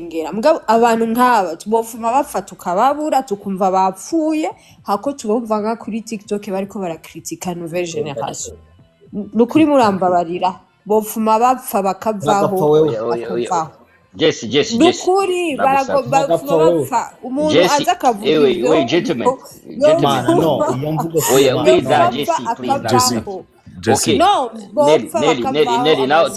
ngera mugabo abantu nk'aba tubofuma bafata ukababura tukumva bapfuye hako tubumva nka kuri TikTok bariko barakritika nouvelle génération nukuri murambabarira bofuma bapfa bakavaho bakavaho Jesse nukuri bafuma bapfa umuntu aza akavuga wait gentlemen no iyo mvugo oya please Jesse Jesse no Nelly now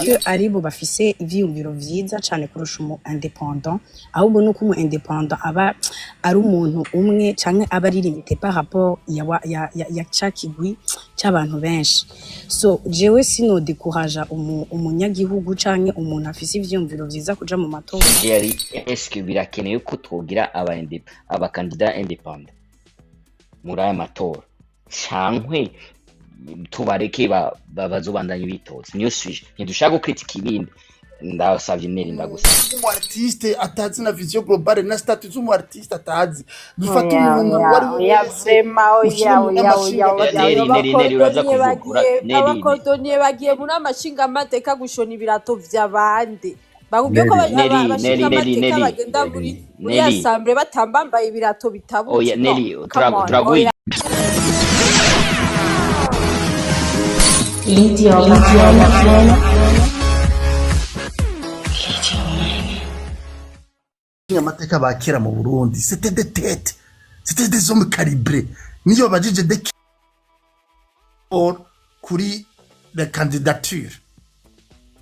que aribo bafise ivyiyumviro vyiza cyane kurusha umu independent ahubwo nuko umu independent aba ari umuntu umwe canke aba ari limité par rapport ya cakigwi cy'abantu benshi so jewe sino décourager umunyagihugu canke umuntu afise ivyiyumviro vyiza kuja mu matora yari eske birakeneye ko twogira abakandida independent muri aya matora cankwe tubareke bazobandanye bitoza niyo swije ntidushaka kritika ibindi ndasavye Nelly ndagusaba umu artiste atazi na vision globale na status z'umu artiste atazi dufata umuntu wari Nelly uraza kuvuga abakordoniye bagiye muri amashinga amateka gushona ibirato vy'abandi bakubwiye ko abashinga amateka bagenda muri assemblée batambambaye ibirato bitabuze oya Nelly turaguye Lydia amateka bakera mu Burundi c'était des têtes c'était des hommes calibrés niyo bajije de or kuri la candidature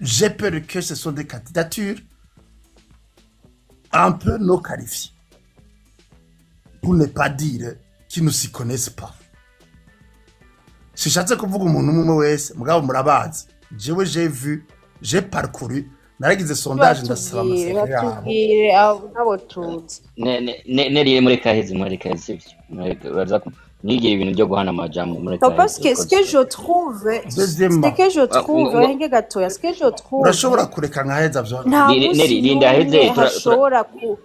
j'ai peur que ce sont des candidatures un peu non qualifiées pour ne pas dire qu'ils ne s'y connaissent pas. Sishatse kuvuga umuntu umwe wese mugabo murabazi jewe j'ai parcouru naragize sondage ndasaba amasezerano batubwire abo tuzi Nelly muri kahezi uraza nigire ibintu byo guhana amajambo muri kahezi parce que ce que je trouve urashobora kureka nkaheza byo Nelly linda heze turashobora ku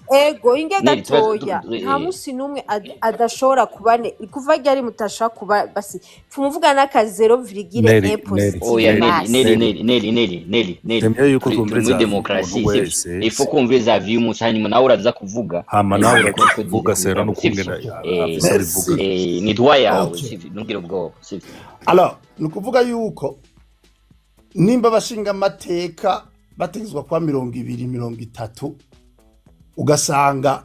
ego inge gatoya nta musi numwe adashobora kubane kuva ryari mutasha kuba basi tumuvuga n'aka 0,1 positive oya Nelly muri demokrasi ifo kumviza view musanyuma nawe uraza kuvuga hama nawe urakuvuga sera n'ukungena ni droit yawe ntugira ubwoba alors nukuvuga yuko nimba bashinga amateka bategezwa kwa 230 ugasanga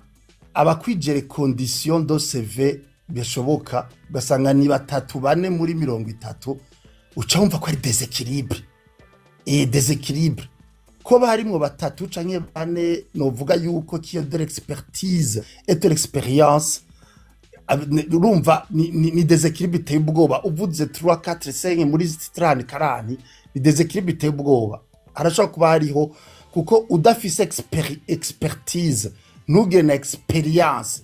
abakwijere condition do CV bishoboka ugasanga ni 3-4 muri 30 uca wumva ko ari déséquilibre ko barimwo 3 canke 4 novuga yuko kiyo de l'expertise et de l'expérience urumva ni déséquilibre iteye ubwoba uvuze 3-4-5 muri 30-40 ni déséquilibre iteye ubwoba arashobora kuba hariho kuko udafise expertise nugire na experience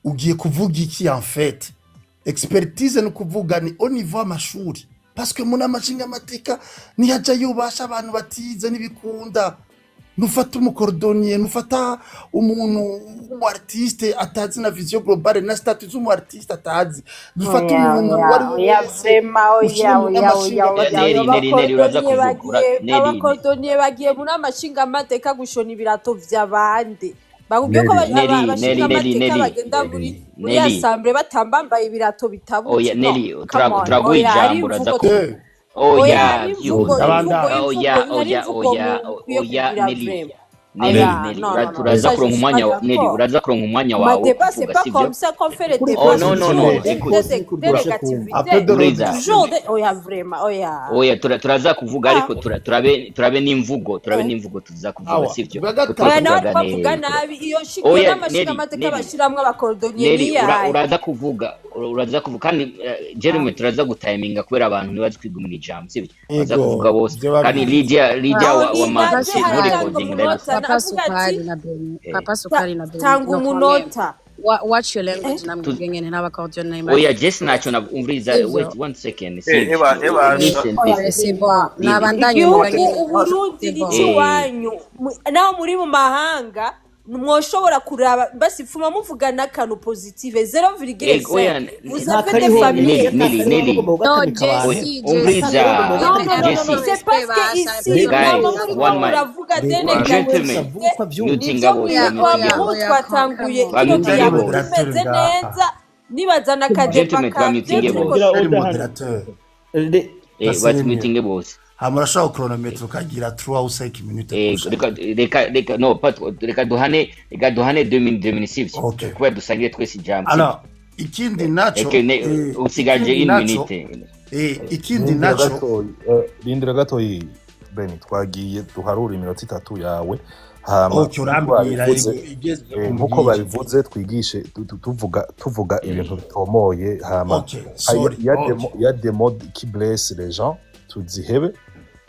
ugiye kuvuga iki en fait expertise no kuvuga ni au niveau amashuri parce que muna amashinga amateka ni haja yubasha abantu batize nibikunda nufata umukordonier nufata umuntu umu artiste atazi na vision globale na status z'umu artiste atazi dufata umuntu wari Nelly uraza kuvuga abakordoniye bagiye muri amashinga amateka gushona ibirato vy'abandi bakubwiye ko abashinga amateka bagenda muri assemblée batambambaye ibirato bitabuze oya Nelly turaguye ijambo uraza kuvuga oya Nelly uraza kuronka umwanya wa Nelly uraza kuronka umwanya wawe c'est pas comme ça qu'on fait les débats oya vraiment oya turaza kuvuga ariko turabe n'imvugo tuza kuvuga sivyo oya nawe bavuga nabi iyo shikira n'amashinga amateka bashiramwe abakordonier niya uraza kuvuga kandi Jeremy turaza gutiminga kubera abantu nibazi kwigumira ijambo sivyo uraza kuvuga bose kandi Lydia wa masi muri recording Papa Sukari na Beni tangu munota watch your language na mgengene na bakaudio na imani oya Jess nacho na umviriza wait 1 second c'est bon na bandanye Uburundi ni kiwanyu naho muri mu mahanga mwoshobora kuraba basi fuma muvugana akantu positive 0,5 vous avez des familles non Jessie c'est parce que ici muravuga twatanguye tumeze neza nibazana akadepaka batwitinge bose hamurashaka chronometre ukagira 3 ou 5 minutes reka no reka duhane 2006 kuba dusangiye twese ijambo alors ikindi naco usigaje 1 minute ikindi naco rindira gato Beni twagiye duharura iminota 3 yawe nkuko babivuze twigishe tuvuga ibintu bitomoye hama ya des modes qui blessent les gens tuzihebe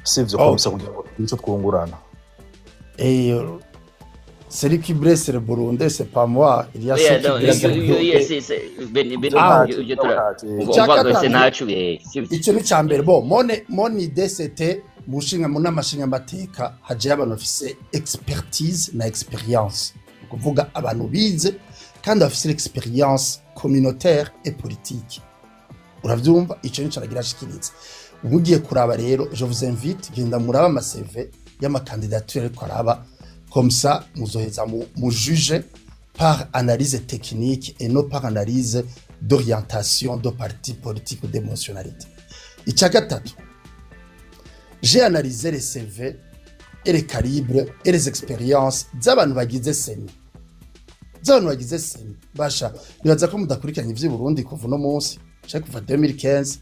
sivyo komisa kugira ngo icyo twungurana celui qui blesse le Burundi c'est pas moi il y a ceux qui icyo ni cyambere mon idée c'était mushinga mu namashinga mateka haje abantu bafise expertise na experience kuvuga abantu bize kandi bafise experience communautaire et politique uravyumva icyo ni caragira shikiriza ubugiye kuraba rero je vous invite genda muraba ama CV y'ama candidature ko araba comme ça muzoheza mu juge par analyse technique et non par analyse d'orientation de parti politique ou d'émotionnalité. Icya gatatu j'ai analysé les CV et les calibres et les expériences z'abantu bagize seni basha bibaza ko mudakurikiranye ivyo Burundi kuva no munsi cyo kuva 2015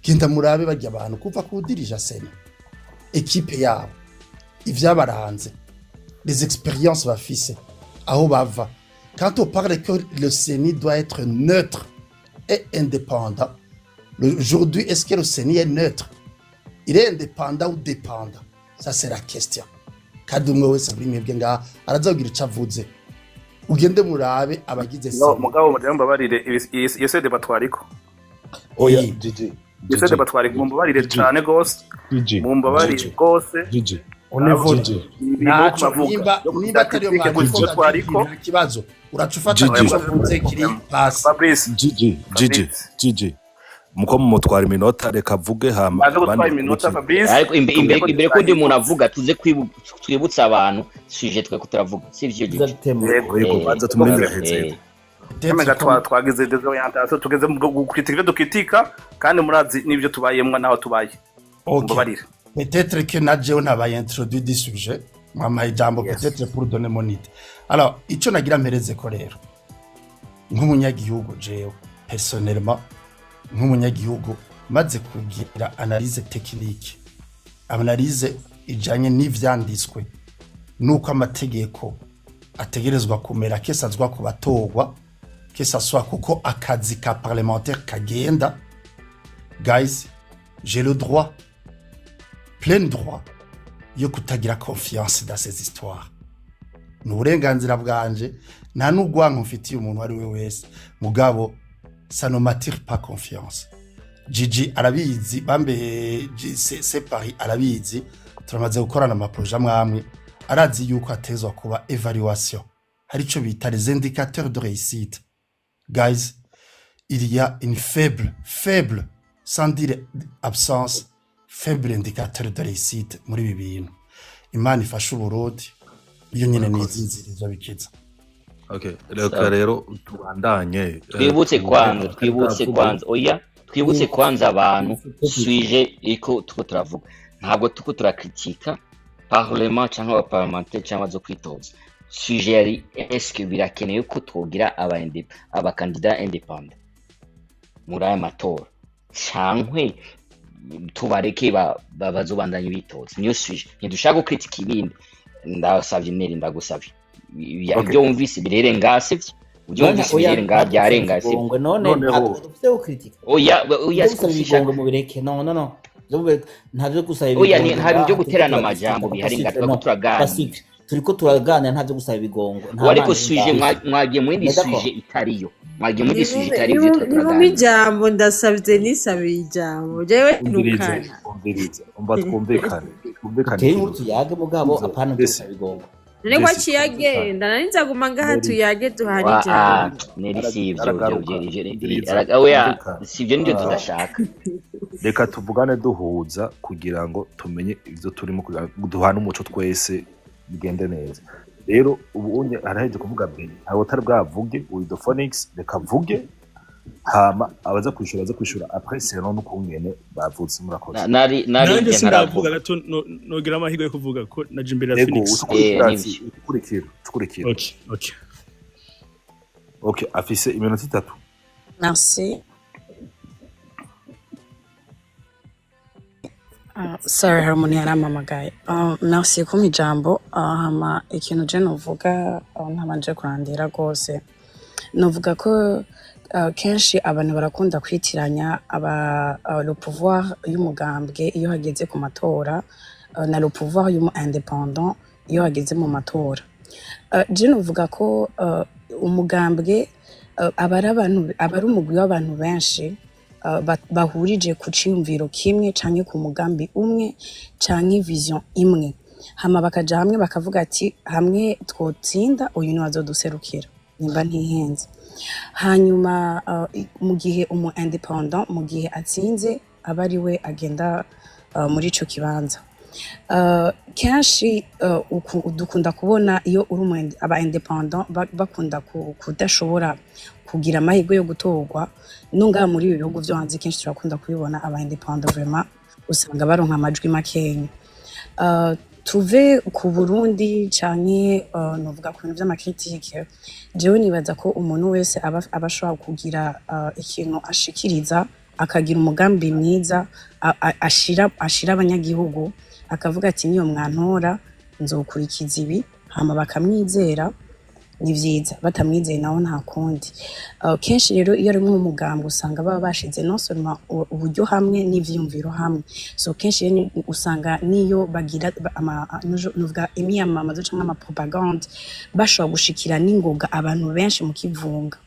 kinda murabe bajya abantu kuva ku dirija seni equipe yabo ivyabaranze les expériences bafise aho bava quand on parle que le CENI doit être neutre et indépendant aujourd'hui est-ce que le CENI est neutre il est indépendant ou dépendant ça c'est la question kadumwe wese buri mwebwe nga arazagira icavuze ugende murabe abagize no mugabo mujambo barire yese de batwariko oya jiji yese de batwariko mumbabarire cyane gose mumbabarire gose jiji onevo nacho nimba tariyo mwariko kibazo uracufata kibazo kiri pass Fabrice jiji muko mutwara iminota reka vuge hama ariko imbere ko ndi umuntu avuga tuze kwibutsa abantu sije twe kutaravuga sivyo gihe yego banza tumurindira heze temega twagize desorientation tugeze mu kritika dukitika kandi murazi nivyo tubayemwa naho tubaye mbabarira peut-être que nadjeho nabaye introduit du sujet mama ijambo peut-être pour donner mon idée alors ico nagira mpereze ko rero nk'umunyagihugu jewe personnellement nk'umunyagihugu maze kugira analyse technique analyse ijanye n'ivyanditswe nuko amategeko ategerezwa kumera kesazwa ku batogwa kesaswa kuko akazi ka parlementaire kagenda guys j'ai le droit plein droit yo kutagira confiance dans ces histoires n'uburenganzira bwanje nta n'ugwanko mfitiye umuntu ari we wese mugabo ça ne m'attire pas confiance. Gigi arabizi bambe c'est Paris arabizi turamaze gukorana ama projet mwamwe arazi yuko atezwa kuba evaluation hari cyo bita les indicateurs de réussite. Guys, il y a une faible sans dire absence faible indicateur de réussite muri ibi bintu. Imana ifasha Uburundi iyo nyene nizinzirizo bikiza. Okay, rero tubandanye twibutse kwanza oya twibutse kwanza abantu suije iko tuko turavuga ntabwo tuko turakritika parlement cyangwa parlementaire cyangwa zo kwitoza sujet yari est-ce que birakeneye ko twogira abakandida independent muri aya matora cyangwa tubareke bazobandanye bitoza niyo sujet ntidushaka kritika ibindi ndasavye neri ndagusavye ibyo wumvise birere ngase ubyumvise birere ngajyarengase none dufite ukritika oya sikushaka mu bireke no ntabyo gusaba oya ntabyo byo guterana amajambo bihari ngatwa turagana turiko turagana ntabyo gusaba ibigongo ariko suje mwagiye mu yindi suje itariyo mwagiye mu yindi suje itariyo byo turagana mu ijambo ndasabye nisabe ijambo jewe nukana umva twumvikane teye urutu yage mugabo apana gusaba ibigongo None ko aciye agenda nari nzaguma ngaha tuyage duhana wa ijambo. neri si ivyo Umviriza, oya umvikana. si ivyo nivyo tudashaka. Reka tuvugane duhuza kugira ngo tumenye ivyo turimo kugira ngo duhane umuco twese bigende neza. Rero ubu unye araheje kuvuga Beni ntawe utari bwavuge Widophonics reka avuge hama abaza kwishura après selon n'ukungene bavutse murakoze. Nari nanjye je sindavuga ntaravuga. gato nogira amahirwe yo kuvuga ko naje imbere ya Ego Phoenix. tukurikira. Okay. Afise iminota 3. Merci. Sorry, Harmony yaramamagaye. Merci kumpa ijambo. Hama ikintu je novuga ntabanje kurandira rwose. Novuga ko kenshi abantu barakunda kwitiranya le pouvoir y'umugambwe iyo hageze ku matora na le pouvoir y'umu indépendant iyo hageze mu matora. Je novuga ko umugambwe abari umugwi w'abantu benshi bahurije ku ciyumviro kimwe canke ku mugambi umwe canke vision imwe hama bakaja hamwe bakavuga ati hamwe twotsinda uyu ni wazoduserukira nimba ntihenze hanyuma mu gihe umu independent mu gihe atsinze aba ari we agenda muri ico kibanza kenshi dukunda kubona iyo uri aba independent bakunda kudashobora kugira amahirwe yo gutorwa nunga muri ibi bihugu byo hanze kenshi turakunda kubibona aba independent vraiment usanga baronka amajwi makenya tuve ku Burundi canke novuga ku bintu vy'amakritike jewe nibaza ko umuntu wese abashobora kugira ikintu ashikiriza akagira umugambi mwiza ashira abanyagihugu akavuga ati niyo mwantora nzokurikiza ibi hama bakamwizera ni vyiza batamwizeye naho nta kundi kenshi rero iyo ari nk'umugambwe usanga baba bashize non seulement uburyo hamwe n'ivyumviro hamwe so kenshi usanga niyo bagira nuvuga imyamamazo canke ama propagande bashobora gushikira n'ingoga abantu benshi mu kivunga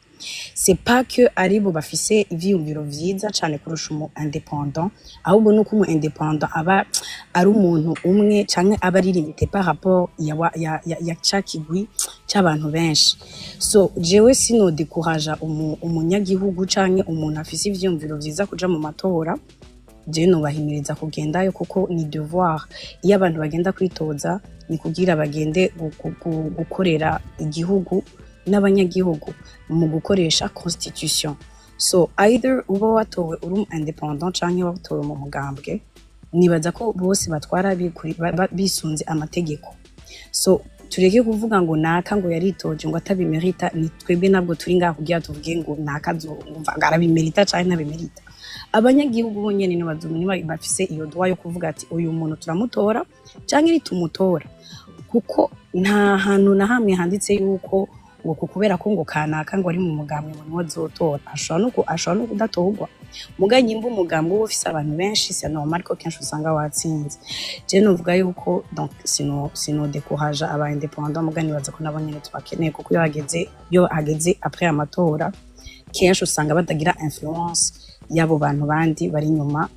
c'est pas que aribo bafise ivyumviro vyiza cane kurusha umu indépendant ahubwo nuko umu indépendant aba ari umuntu umwe canke aba ari limité par rapport ya cakigwi c'abantu benshi so jewe sino décourager umunyagihugu canke umuntu afise ivyumviro vyiza kuja mu matora je no bahimiriza kugendayo kuko ni devoir iyo abantu bagenda kwitoza ni kugira bagende gukorera igihugu n'abanyagihugu mu gukoresha constitution so either uba watowe uri independent canke watowe mu mugambwe nibaza ko bose batwara bisunze amategeko so tureke kuvuga ngo naka ngo yaritoje ngo atabimerita ni twebwe nabwo turi ngaho kugira tuvuge ngo naka zumva ngarabimerita canke ntabimerita abanyagihugu bonyene ni bazumwe bafise iyo droit yo kuvuga ati uyu muntu turamutora canke ritumutora kuko nta hantu na hamwe handitse yuko ngo kubera ko ngo kanaka ngo ari mu mugambwe ngo niwe azotora ashobora no kudatorwa muganye imba umugambwe wo ufise abantu benshi c'est normal ko kenshi usanga watsinze je novuga yuko donc sino décourager aba indépendant mugani baza ko nabonyene tubakeneye kuko iyo hageze après amatora kenshi usanga batagira influence yabo bantu bandi bari nyuma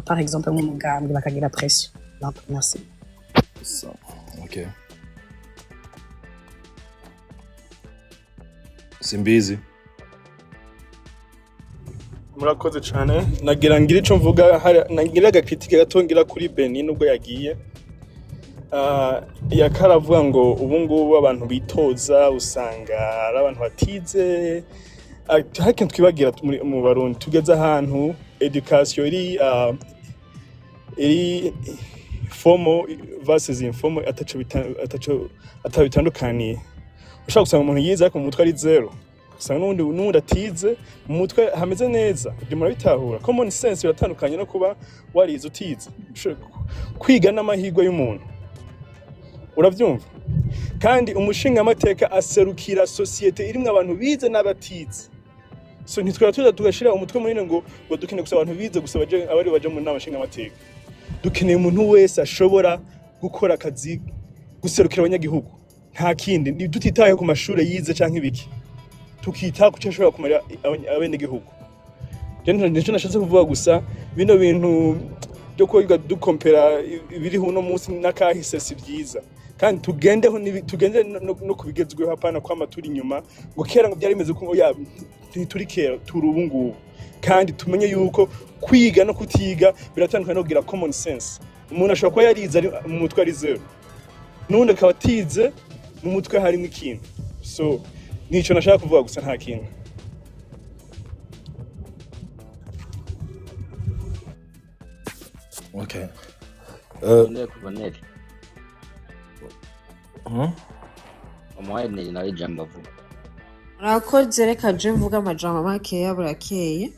par exemple nk'umugambwe bakagira pression donc merci so, okay. Simbizi murakoze cyane nagira ngira ico mvuga nagira agakritike gato ngira kuri Beni nubwo yagiye yakaravuga ngo ubu ngubu abantu bitoza usanga ari abantu batize hakenwe twibagira mu Barundi tugeze ahantu education iri formal versus informal atabitandukaniye ushaka gusanga umuntu yize ariko mu mutwe ari zero usanga n'undi atize mu mutwe hameze neza ibyo murabitahura common sense biratandukanye no kuba warize utize kwiga n'amahirwe y'umuntu uravyumva kandi umushinga amateka aserukira societe irimwe abantu bize n'abatize so ntitwara tugashira umutwe munini ngo dukeneye gusa abantu bize gusa abari baje mu nama nshinga amateka dukeneye umuntu wese ashobora gukora akazi guserukira abanyagihugu nta kindi dutitaye ku mashuri yize canke ibiki tukita ku cyashobora kumara abene gihugu je nashatse kuvuga gusa bino bintu byo kwiga dukompera ibiri uno munsi n'akahise si byiza kandi tugende no kubigezweho hapana kwama turi inyuma ngo kera ngo byari bimeze ko turi kera turi ubu ngubu kandi tumenye yuko kwiga no kutiga biratandukanye no kugira common sense umuntu ashobora kuba yarize mu mutwe ari zero n'undi akaba atize mu mutwe harimo ikintu so nico nashaka kuvuga gusa nta kintu. Okay. Kubonera. Umuhaye nawe jambo avuga. Urakoze reka je mvuga amajambo makeya burakeye.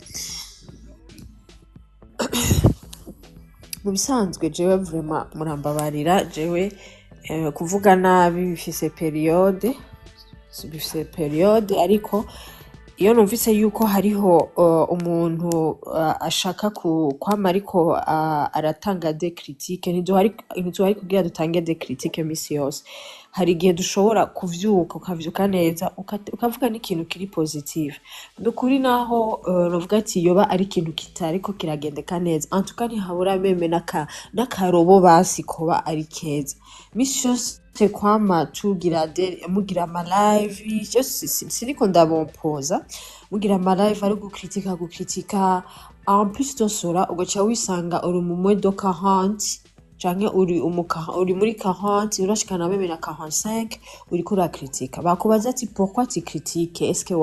Mu bisanzwe jewe vraiment murambabarira jewe kuvuga nabi bifise periode ariko iyo numvise yuko hariho umuntu ashaka kwama ariko aratanga des critiques ntiduhari kugira dutange des critiques misi yose hari igihe dushobora kuvyuka ukavyuka neza ukavuga n'ikintu kiri positive dukuri naho novuga ati yoba ari ikintu kitariko kiragendeka neza en tout cas ntihabura meme n'akarobo basi koba ari keza misi yose kwama mugira ama live siniko ndabompoza mugira ama live ari gukritika en plus tosora ugaca wisanga uri mu mwedo 40 canke uri muri 40 urashikana meme na 45 uri kura kritika bakubaza ati pourquoi tu critiques est-ce que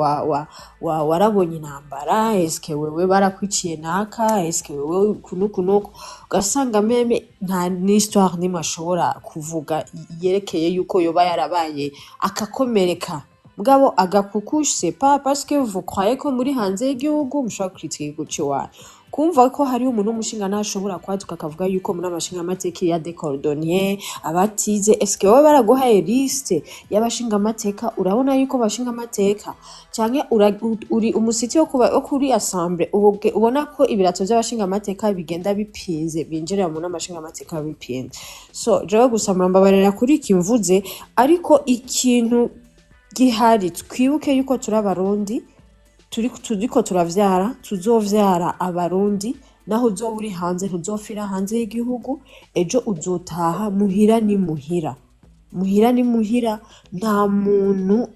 warabonye intambara est-ce que wewe barakwiciye naka est-ce que wewe kunuko ugasanga meme nta n'histoire ni mashobora kuvuga yerekeye yuko yoba yarabaye akakomereka mugabo agakukushe pas parce que vous croyez ko muri hanze y'igihugu mushaka critiquer guciwa kumva ko hari umuntu umushinga ntashobora kwaduka akavuga yuko muri amashinga amateka ya décordonnier abatize est-ce que wowe baraguhaye liste y'abashinga amateka urabona yuko bashinga amateka canke uri umusiti wo kuri assemblée ubona ko ibirato by'abashinga amateka bigenda bipinze binjira mu namashinga amateka bipinze so jewe gusa murambabarira kuri kimvuze ariko ikintu gihari twibuke yuko turabarundi turiko turavyara tuzovyara abarundi naho uzo uri hanze ntuzofira hanze y'igihugu ejo uzotaha muhira ni muhira nta muntu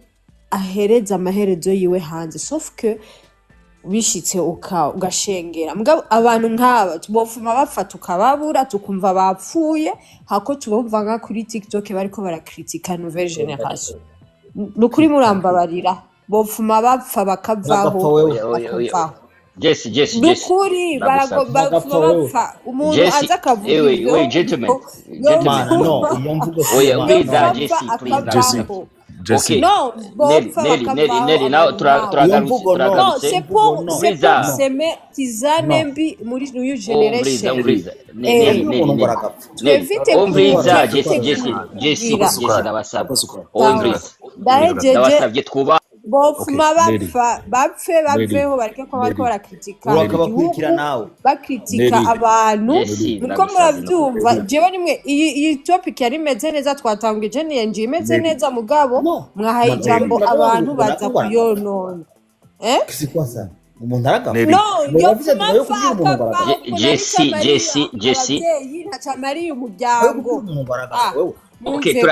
ahereza amaherezo yiwe hanze sauf que bishitse ugashengera mugabo abantu nk'aba bofuma bafata ukababura tukumva bapfuye hako tubumva nka kuri TikTok bariko barakritika nouvelle génération nukuri murambabarira bofuma bapfa bakavaho Jesse nukuri bafuma bapfa umuntu aza akavuga ewe gentleman Jesse no Nelly now turagarutse c'est pour semer tizane mbi muri new generation Jesse ndabasabye twuba bofuma bapfeho bareke ko bariko barakritika urakabakurikira nawe bakritika abantu niko muravyumva jewe nimwe iyi topic yari meze neza twatangije niyenje imeze neza mugabo mwahaye ijambo abantu baza kuyonona sikwasa umuntu aragapfa no Jesse ntacamariye umuryango Okay,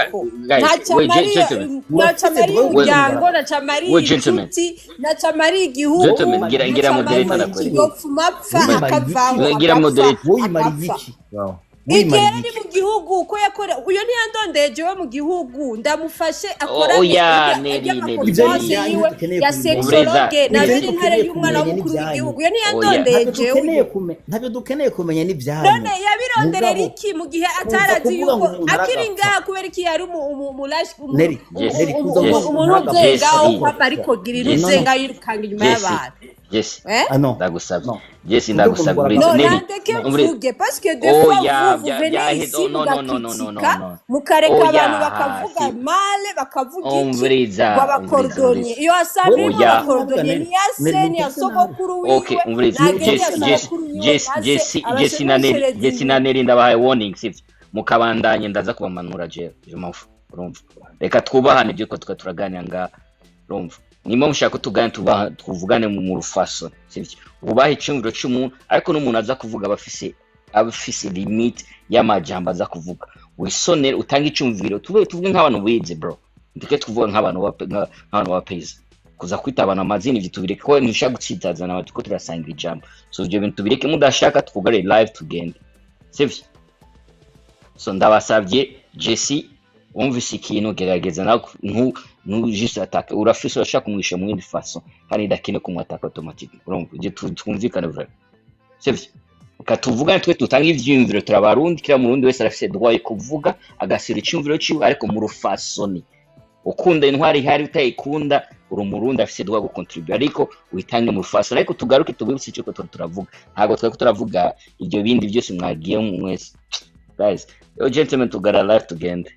ntacamariye umuryango ntacamariye inshuti ntacamariye igihugu ngira moderator nakore yopfuma apfa akavaho ngira moderator woyimara ibiki igera ni mu gihugu ko yakora uyo ntiyandondeye jewe mu gihugu ndamufashe akora ya sexologue nabiri ntare y'umwana w'umukuru w'igihugu uyo ntiyandondeye jewe ntabyo dukeneye kumenya n'ibyaha none yabironderera iki mu gihe atarazi yuko akiri ngaha kubera iki yari umulash umuntu uzengaho papa ariko girira uzenga yirukanga inyuma y'abantu ndagusabye no nandeke mvuge parce que deux fois vous venez ici mugakritika mukareka abantu bakavuga male bakavuga iki wabakordonye iyo asabye wabakordonye ni yaseni yasogokuru wiwe Jesse na Nelly ndabahaye warning sivyo mukabandanye ndaza kubamanura je mpamvu urumva reka twubahane byo ko turaganira nga urumva nimo mushaka tuvugane mu rufaso sivyo ubahe icyumviro cy'umuntu ariko n'umuntu aza kuvuga bafise abafise limit y'amajambo aza kuvuga wisonere utanga icumviro tuvuge nk'abantu bize bro ndike tuvuga nk'abantu bapeza kuza kwita abantu amazina ivyo tubireke ko nishaka gucitaza nawe tuko turasanga ijambo so ivyo bintu tubireke mudashaka twugare live tugende sivyo so ndabasavye Jesse wumvise ikintu gerageza nawe juste attaque urafise urashaka kumwisha mu yindi façon kandi dakine kumwataka automatique urumva ivyo twumvikana vraiment sivyo ukatuvugana twe tutanga ivyumviro turabarundi kira mu rundi wese arafise droit yo kuvuga agasira icumviro ciwe ariko mu rufasoni ukunda intwari hari utayikunda uri umurundi afise droit go contribuer ariko witange mu rufasoni ariko tugaruke tubibutse cyo turavuga ntago twako turavuga ivyo bindi byose mwagiye mwese guys yo gentlemen tugara live tugende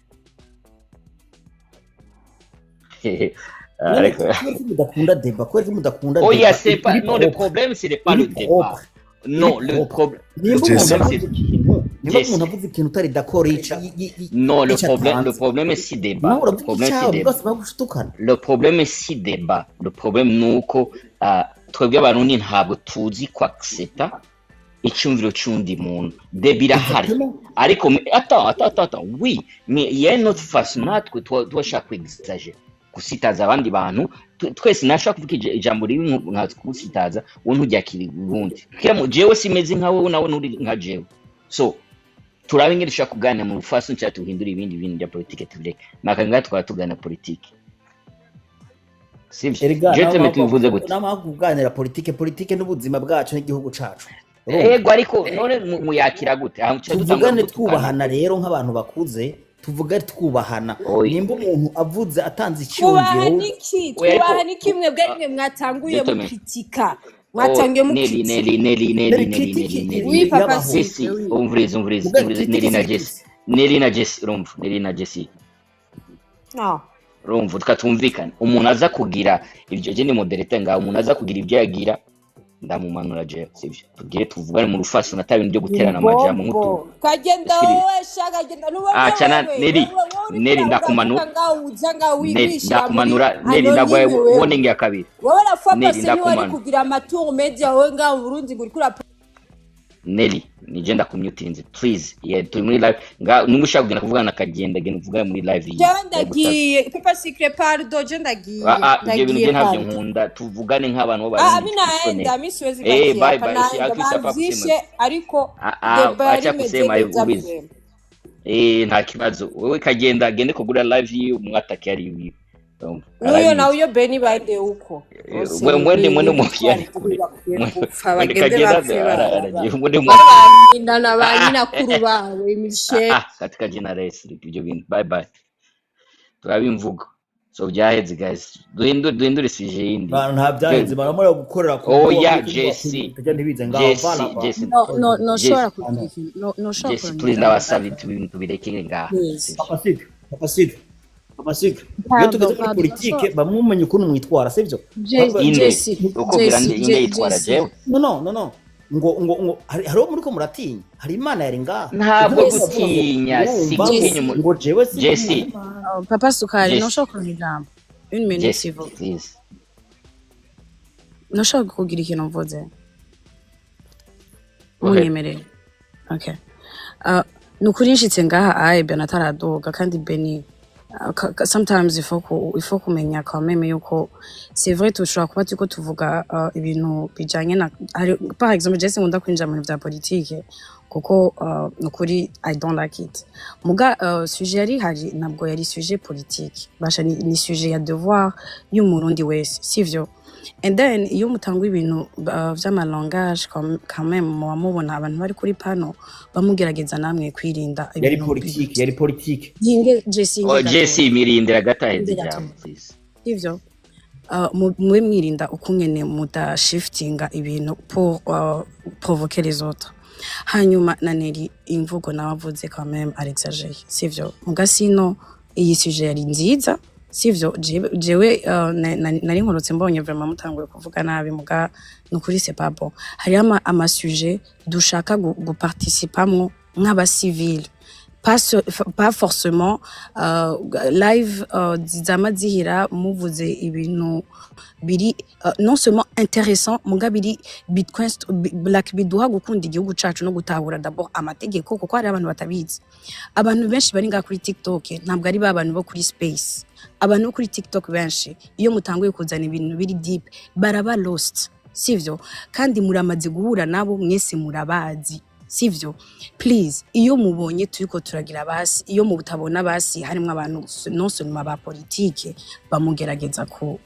mudakunda débat kwezi mudakunda oh yes c'est pas non le problème c'est pas le débat non le problème umuntu avuze ikintu utari d'accord non le problème c'est débat le problème c'est débat le problème nuko twebwe abantu ntabwo tuzi ko accepta icyumviro cy'undi muntu debira hari ariko attends oui mais il y a une autre façon natwe twashaka exagérer kusitaza abandi bantu twese nashaka kuvuga ijambo riri nka kusitaza wontu ryakiri burundi kira jewe simeze nka wowe nawe nuri nka jewe so turabe ngire dushaka kuganira mu rufaso ncyatu tuhindura ibindi bintu bya politique tubireke nakanga twatugana politique sivyo je teme tuvuze gute nama kuganira politique n'ubuzima bwacu n'igihugu cacu ego ariko none muyakira gute tuvugane twubahana rero nk'abantu bakuze tuvuga twubahana nimba umuntu avuze atanze icyumviro twubaha ni kimwe bwa mwatanguye mu kritika mwatangiye mu Neli oui papa si umvurize Neli na Jesse urumva Neli na Jesse no urumva tukatumvikana umuntu aza kugira ibyo je ni moderator ngaho umuntu aza kugira ibyo yagira ndamumanura je sivyo tugire tuvugane mu rufaso natabintu byo guterana amajambo mutu kagenda wowe shaka genda nuwe achana Neli ndakumanura Neli ndagwaye warning ya kabiri wowe la fois passée ni wari kugira amatour media wowe ngaho mu Burundi nguri kura Neli nije ndakumyutinze please turi muri live nga numushaka kugenda kuvugana kagenda genda uvuga muri live iyi ndagiye papa secret pardon je ndagiye ibyo bintu je ntabyo nkunda tuvugane nk'abantu bari naenda misiwezi bakiye ariko acha kusema ubizi nta kibazo wewe kagenda agende kugura live yi umwatake ari ibi Uyo na uyo Beni baide uko. Mwende mufyari. Ndana banyina kuru bawe imishe. Katika jina Yesu ibyo bintu. Bye bye. Turabimvuga. So byaheze guys. Duhindure sije yindi. Bantu nta byaheze baramara gukorera ku. Oh yeah, Jesse. Jesse. No shora kugira. No shora. Jesse please ndabasabye ibintu birekere ngaha. Papasika. Iyo tugeze muri politike bamumenye ukuntu mwitwara sivyo Jesse uko birande inge yitwara jewe no ngo hariho muri ko muratinya hari imana yari ngaha ntabwo gutinya si ngo jewe si Jesse papa sukari no shoko n'ijambo une minute s'il vous plaît no shoko kugira ikintu mvuze munyemerere okay nukuri nshitse ngaha aye Benataradoga kandi Beni sometimes il faut kumenya quand même yuko c'est vrai tushobora kuba turiko tuvuga ibintu bijanye na par exemple Jesse nkunda kwinjira mu bya politique kuko nukuri I don't like it muga sujet yari hari nabwo yari sujet politique basha ni sujet ya devoir y'umurundi wese sivyo and then iyo mutangwa ibintu vy'ama langage quand même mubona abantu bari kuri pano bamugerageza namwe kwirinda yari politique yinge Jesse mirindira gataheze jambo please ivyo mube mwirinda ukungene muda shiftinga ibintu pour provoquer les autres hanyuma naneri imvugo nabavuze quand même à l'exagérer sivyo mugasino iyi sujet yari nziza sivyo jewe nari nkorotse mbonye vraiment mutanguye kuvuga nabi muga nukuri c'est pas bon hari ama sujet dushaka guparticipamwo nk'aba civil pas forcément live zama zihira muvuze ibintu biri non seulement intéressant muga biri black biduha gukunda igihugu cacu no gutahura d'abord amategeko kuko hari abantu batabizi abantu benshi bari nga kuri TikTok ntabwo ari babantu bo kuri space abantu bo kuri TikTok benshi iyo mutanguye kuzana ibintu biri deep baraba lost sivyo kandi muramaze guhura nabo mwese murabazi sivyo please iyo mubonye turiko turagira basi iyo mubutabona basi harimo abantu non seulement ba politique bamugerageza ku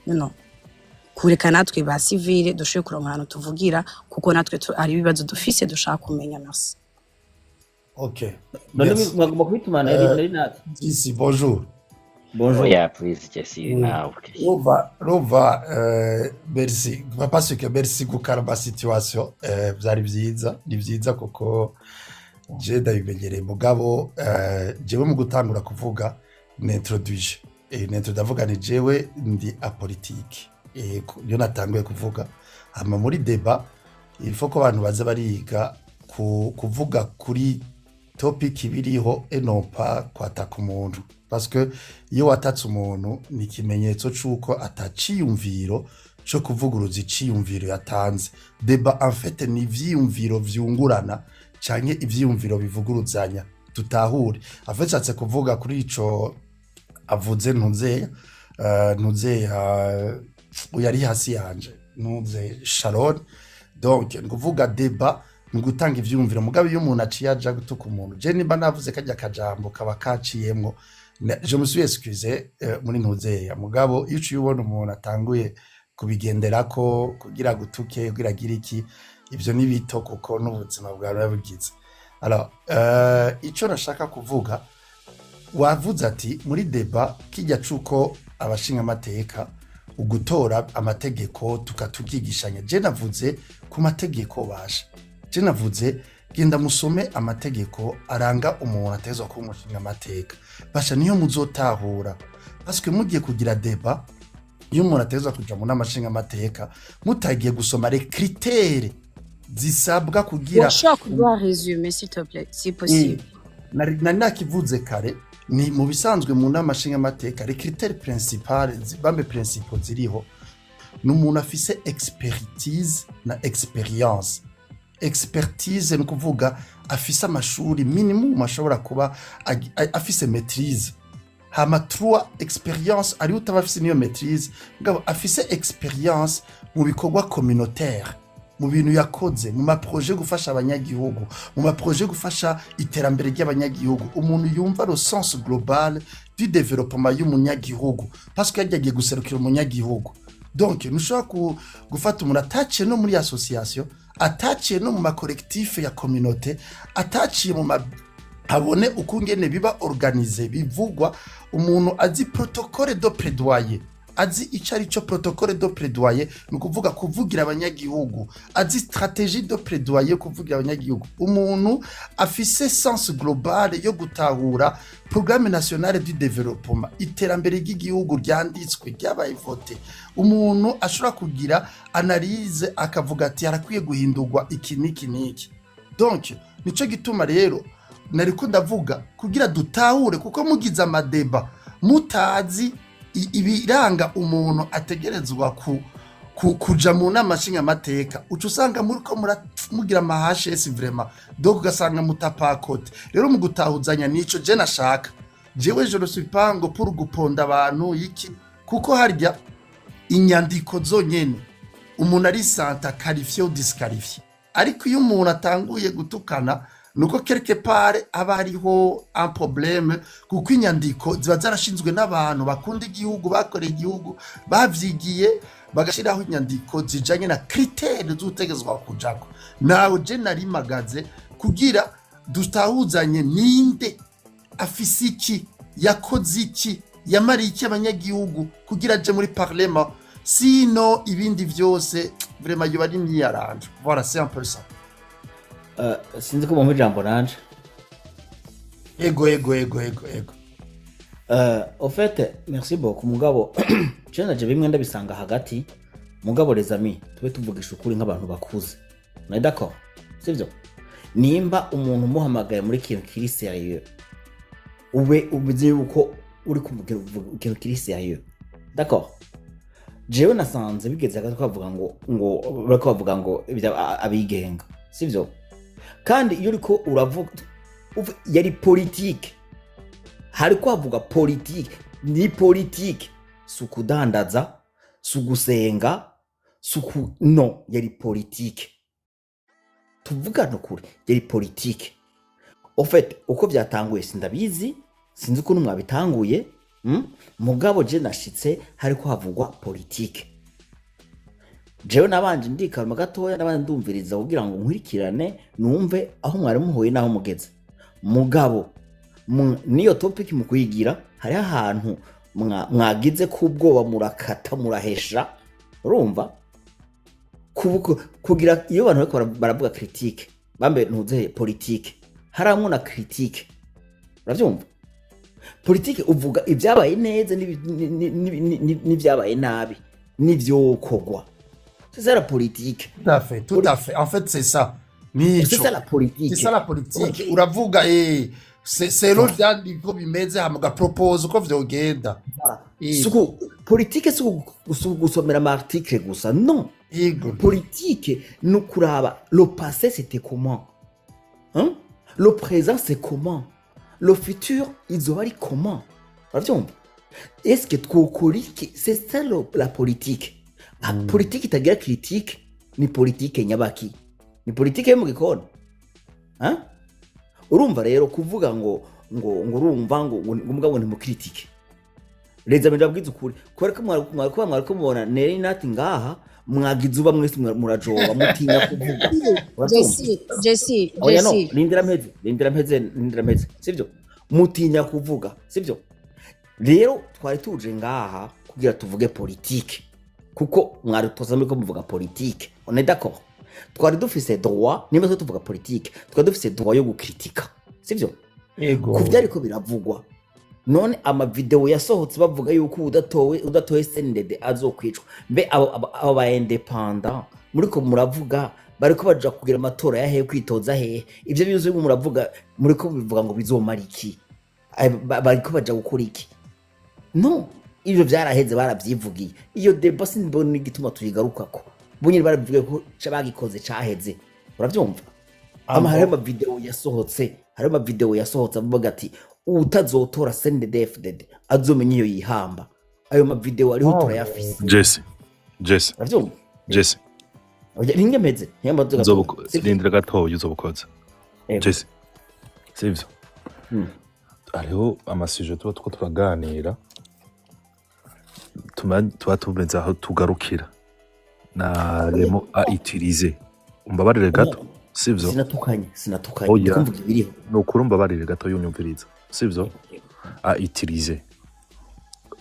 kureka natwe ba civile dushoye kuronka ahantu tuvugira kuko natwe ari ibibazo dufise dushaka kumenya nasi. Okay. Mwagomba kubitumana ari nati. Ici bonjour. Bonjour. Yeah, please just see now. Rova merci. Parce que merci gukaraba situation byari byiza, ni byiza kuko je ndabimenyereye mugabo jewe mu gutangura kuvuga n'introduction. N'introdavuga ni jewe ndi apolitique. Yo natanguye kuvuga ama muri débat il faut ko abantu baza bariga kuvuga kuri topic biriho et non pas kwataka umuntu parce que iyo watatse umuntu ni kimenyetso cuko ataciyumviro cyo kuvuguruza iciyumviro yatanze. Débat en fait ni vyiyumviro vyungurana canke ivyiyumviro bivuguruzanya tutahure. Afetsatse kuvuga kuri ico avuze ntuze uyari hasi yanje ntuze Sharon donc nguvuga débat ngutanga ivyumviro mugabe iyo umuntu aciye aja gutuka umuntu je nimba navuze kajya kajambo kaba kaciyemwo je me suis excusé muri ntuze ya mugabo iyo uciye ubona umuntu atanguye kubigenderako kugira gutuke kugira gira iki ivyo ni bito kuko n'ubuzima bwawe bugize. Alors ico nashaka kuvuga wavuze ati muri débat kijya cuko abashinga amateka ugutora amategeko tukatugigishanya. Je navuze ku mategeko basha. Je navuze genda musome amategeko aranga umuntu atezwa ku mushinga amateka. Basha niyo muzotahura. Parce que mugiye kugira débat iyo umuntu atezwa kuja mu namashinga amateka mutagiye gusoma les critères zisabwa kugira. Je dois résumer s'il te plaît si possible. Nari nakivuze kare ni mu bisanzwe mu namashinga amateka les critères principaux bambe principaux ziriho n'umuntu afise expertise na experience. Expertise ni kuvuga afise amashuri minimum ashobora kuba afise maîtrise. Hama 3 experience ari utabafise niyo maîtrise ngabo afise experience mu bikorwa communautaire mu bintu yakoze mu ma projet gufasha abanyagihugu mu ma projet gufasha iterambere ry'abanyagihugu. Umuntu yumva le sens global du développement y'umunyagihugu parce que yagiye guserukira umunyagihugu. Donc nushaka gufata umuntu ataciye no muri association ataciye no mu ma collectif ya communauté ataciye mu abone ukungene biba organisé bivugwa umuntu azi protocole de plaidoyer azi icari cyo protocole de plaidoyer nukuvuga kuvugira abanyagihugu azi stratégie de plaidoyer kuvugira abanyagihugu. Umuntu afise sens global yo gutahura programme nationale du développement iterambere ry'igihugu ryanditswe ryabaye voté. Umuntu ashobora kugira analyse akavuga ati harakwiye guhindurwa iki niki. Donc nico gituma rero nariko ndavuga kugira dutahure kuko mugize amadeba mutazi ibiranga umuntu ategerezwa kuja mu namashinga amateka ucu usanga muri ko mugira amahashesi vraiment donc ugasanga mutapakote. Rero mu gutahuzanya nico je nashaka jewe je suis pas ngo pour guponda abantu iki kuko harya inyandiko zonyene umuntu ari santa qualifié ou disqualifié. Ariko iyo umuntu atanguye gutukana nuko quelque part aba hariho un problème kuko inyandiko ziba zarashinzwe n'abantu bakunda igihugu bakoreye igihugu bavyigiye bagashiraho inyandiko zijanye na critères z'utegezwa kujako. Nawe je nari magaze kugira dutahuzanye ninde afise iki yakoze iki yamari iki abanyagihugu kugira je muri parlement sino ibindi vyose vraiment yo bari myaranje. Voilà c'est un peu ça. Sinzi ko mu ijambo nanje ego au fait merci beaucoup mugabo cyane je bimwe ndabisanga hagati mugabo les amis tube tuvugisha ukuri nk'abantu bakuze na d'accord sivyo nimba umuntu muhamagaye muri kintu kiri sérieux ube ubizi yuko uri kumubwira ikintu kiri sérieux d'accord jewe nasanze bigeze hagati twavuga ngo bariko bavuga ngo abigenga sivyo kandi iyo uriko uravuga yari politique hari kwavuga politique ni politique sukudandaza sugusenga no yari politique tuvuga no kuri yari politique au fait uko byatanguye sindabizi sinzi ko numwe bitanguye mugabo je nashitse hari ko havugwa politique jewe nabanje ndikaruma gatoya nabanje ndumviriza kugira ngo nkurikirane numve aho mwari muhoye naho mugeze mugabo niyo topic mu kuyigira hari ahantu mwagize kubwoba murakata murahesha urumva kugira iyo abantu bariko baravuga critique bambe ntuze politique haramwe na critique uravyumva politique uvuga ibyabaye neza n'ibyabaye nabi n'ivyokogwa c'est ça la politique tout à fait en fait c'est ça c'est ça la politique c'est ça la politique uravuga c'est lo dandi ko bimeze hamuga propose ko vyogenda suko politique suko gusomera ma article gusa non politique no kuraba le passé c'était comment hein le présent c'est comment le futur ils auraient comment est-ce que twokolique c'est ça la politique politique itagira critique ni politique nyabaki ni politique yo mu gikona hein urumva rero kuvuga ngo urumva ngo umugabo ni mu critique leza menda bwiza ukuri kwereka mwariko mubona neri nati ngaha mwagize uba mwese murajoba mutinya kuvuga Jesse lindira mpeze sivyo mutinya kuvuga sivyo rero twari tuje ngaha kugira tuvuge politique kuko mwari toza muri ko muvuga politique on est d'accord twari dufise droit nimba tuvuga politique twari dufise droit yo gukritika sivyo kuvyari ko biravugwa none ama video yasohotse bavuga yuko udatowe SNDD azokwicwa mbe abo ba independent muri ko muravuga bariko baja kugira amatora yahe kwitoza hehe ivyo bizo muravuga muri ko bivuga ngo bizomara iki bariko baja gukora iki no ivyo vyaraheze baravyivugiye iyo débat sinbona igituma tuyigarukako bunyiri baravuga ko cabagikoze caheze uravyumva harimo video yasohotse avuga ati utazotora SNDD azomenya iyo yihamba ayo ma video ariho turayafise Jesse uravyumva Jesse ringemeze lindira gatoya uzobukoza Jesse sivyo hariho amasije tuba turaganira tuba tumeze aho tugarukira na remo a utiliser umbabarire gato sivyo sinatukanye kumvuga ibiriho no kurumba barire gato yunyumviriza sivyo a utiliser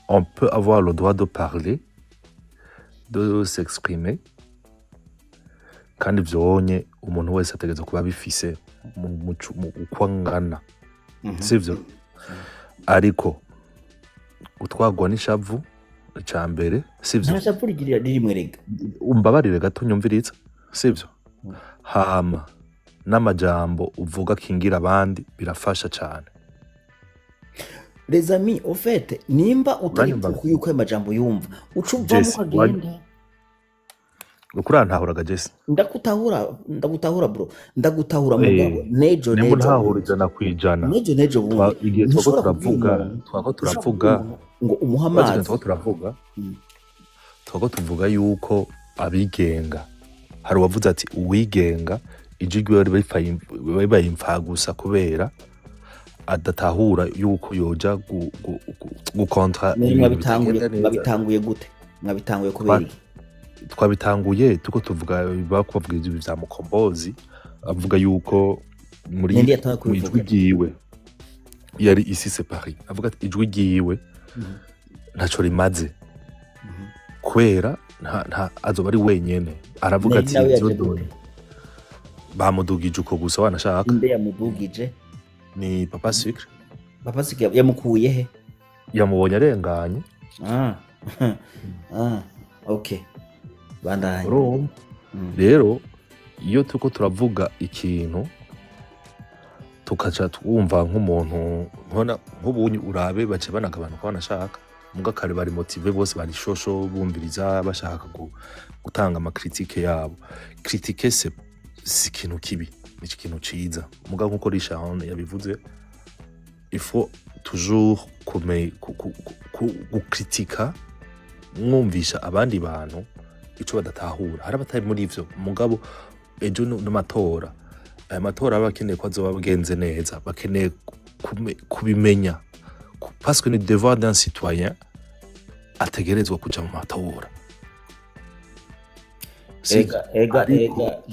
on peut avoir le droit de parler de s'exprimer kandi vyonye umuntu wese ategeza kuba bifise mu ukwangana sivyo ariko utwagwa n'ishavu icambere sivyo ntashapurigirira rimwe rega umbabarire gato nyumviriza sivyo hama n'amajambo uvuga kingira abandi birafasha cyane les amis au fait nimba utari yuko amajambo yumva ucumva mu kagenda ukurantahuraga Jesse ndagutahura bro ndagutahura mugabo nejo ntahuriza na kwijana nejo bundi igihe turavuga ngo umuhamazi tuvuga yuko abigenga hari wavuze ati uwigenga ijigwe bari bayimfa gusa kubera adatahura yuko yoja gukontra mwabitanguye gute mwabitanguye kubera twabitanguye tuko tuvuga bakuvuga ibyo bya mukombozi avuga yuko muri ijwi giwe yari isi séparé avuga ati ijwi giwe ntaco rimaze kwera nta azoba ari wenyene aravuga ati byodone bamudugije uko gusa wanashaka inde yamudugije ni Papa Sucre yamukuye he yamubonye arenganye okay bandanye rero iyo tuko turavuga ikintu tukaca twumva nk'umuntu nkona nk'ubunyi urabe bace banagabanuka banashaka muga kare bari motive bose bari shosho bumviriza bashaka gutanga amakritike yabo. Kritike si ikintu kibi, ni ikintu ciza muga nkuko Richard yabivuze il faut toujours gukritika mwumvisha abandi bantu ico badatahura. Hari abatari muri ivyo mugabo ejo n'amatora, aya matora aba bakeneye ko azoba bagenze neza, bakeneye kubimenya parce que le devoir d'un citoyen ategerezwa kuja mu matora.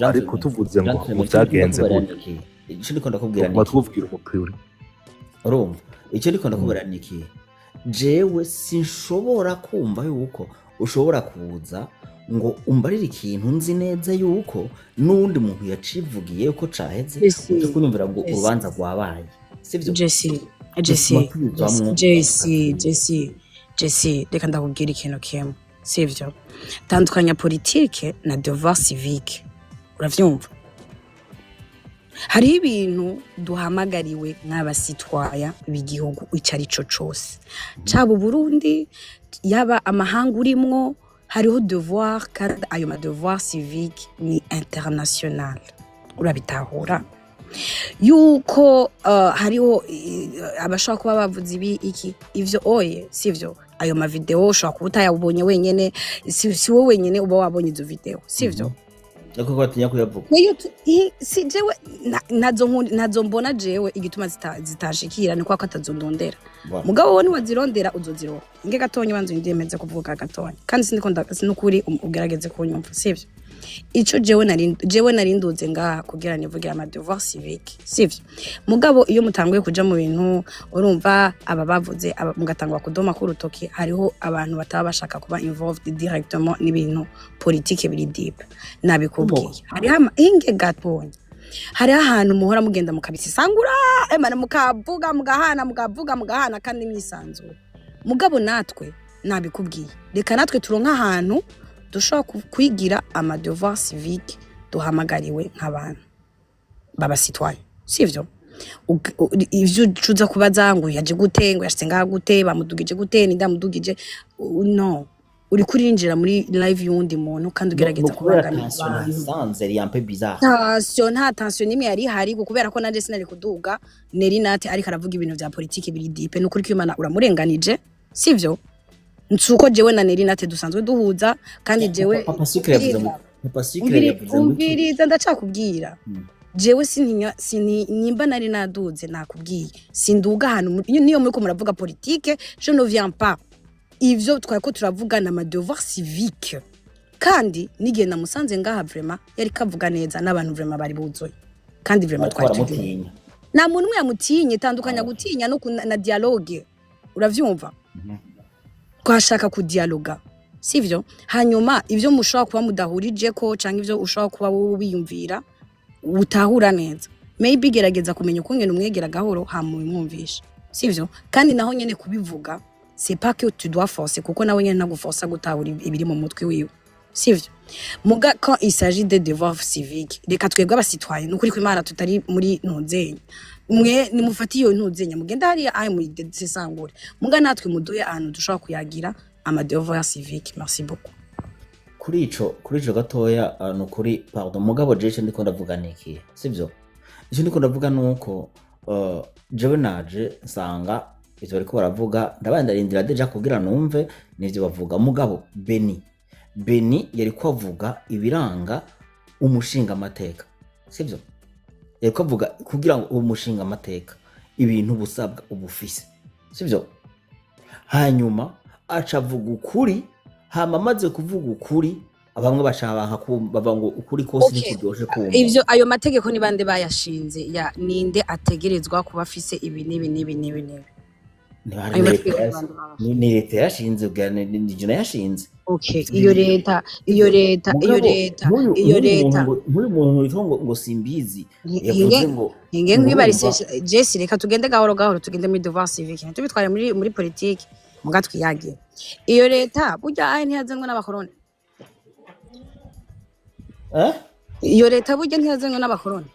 Ariko tuvuze ngo muvyagenze gute ico ndiko ndakubwira ni twuvugira umupira urumva ico ndiko ndakubwira ni iki jewe sinshobora kumva yuko ushobora kuza ngo umbarire ikintu nzi neza yuko n'undi muntu yacivugiye ko caheze uje kunyumvira ngo urubanza rwabaye sivyo Jesse reka ndakubwira ikintu kimwe sivyo tandukanya politike na devoir civique uravyumva hariho ibintu duhamagariwe nk'abasitwaya b'igihugu icari co cose caba Burundi yaba amahanga urimwo hariho devoir kandi ayo ma devoir civique ni international urabitahura yuko hariho abashaka kuba bavuze iki ivyo oye sivyo ayo ma video ushaka kubutayabonye wenyene si wowe wenyene uba wabonye izo video sivyo Nako kwatinya kuyavuga. Si jewe nazo mbona jewe igituma zitashikira ni kwa katazondondera. Mugabo woni wazirondera uzozirora. Inge gatonye banzo ndiyemeze kuvuga gatonye. Kandi sinukuri ugerageze kunyumva sivyo. Ico jewe narinduze ngaha kugira nivugira ama devoir civique sivyo. Mugabo iyo mutanguye kuja mu bintu urumva aba bavuze mugatangwa kudoma ku rutoki hariho abantu bataba bashaka kuba involved directement n'ibintu politique biri deep nabikubwiye hariho inge gatonye hari ahantu muhora mugenda mukabisangura emana mukavuga mugahana kandi myisanzura mugabo natwe nabikubwiye reka natwe turonka ahantu dushobora kwigira ama devoir civique duhamagariwe nk'abantu baba citoyen sivyo ivyo cuza kubaza ngo yaje gute ngo yashitse ngaha gute bamudugije gute ndamudugije no uri kurinjira muri live yundi muntu kandi ugerageza kubangana sanze ri ampe bizarre nta tension nimwe yari hari kubera ko nanje sinari kuduga neri nate ariko aravuga ibintu vya politique biri deep n'ukuri kw'Imana uramurenganije sivyo nsuko jewe na neri nate dusanzwe duhuza kandi jewe papa secret yavuze umviriza ndacakubwira jewe nimba nari naduze nakubwiye sinduga hano niyo muri ko muravuga politique je ne viens pas ivyo twako turavuga na ma devoir civique kandi nigenda musanze ngaha vraiment yari kavuga neza n'abantu vraiment bari buzoye kandi vraiment twari na muntu yamutinye tandukanya gutinya no na dialogue uravyumva twashaka ku dialoga sivyo hanyuma ivyo mushobora kuba mudahurije ko canke ivyo ushobora kuba wiyumvira utahura neza maybe gerageza kumenya uko ngene umwegera gahoro hamumwumvisha sivyo kandi naho nyene kubivuga c'est pas que tu dois forcer kuko nawe nyene naguforsa gutahura ibiri mu mutwe wiwe sivyo muga quand il s'agit de devoirs civiques reka twebwe abasitwaye n'ukuri kw'Imana tutari muri ntuzenya umwe nimufatiye ntuzenya mugenda hari ayi muri desangure muga natwe muduye ahantu dushobora kuyagira ama devoirs civiques merci beaucoup kuri ico gatoya nukuri pardon mugabo jeje ndiko ndavuga niki sivyo ico ndiko ndavuga nuko jewe naje nsanga ivyo bariko baravuga ndabandarindira deja kugira numve nivyo bavuga mugabo Beni yari kwavuga ibiranga umushinga amateka sivyo yari kwavuga kugira ngo umushinga amateka ibintu busabwa ubufise sivyo hanyuma acavuga ukuri hama maze kuvuga ukuri abamwe bashaka bava ngo ukuri kose nikuryoshe kumva ivyo ayo mategeko ni bande bayashinze ya ninde ategerezwa kuba afise ibi nibi ni leta yashinze ugane ni yashinze okay iyo leta muri muntu itongo ngo simbizi yavuze ngo inge nkwibarise Jesse reka tugende gahoro tugende muri devoir civique tubitware muri politique mugatwiyagiye iyo leta burya ayi ntiyazengwa n'abakoroni iyo leta burya ntiyazengwa n'abakoroni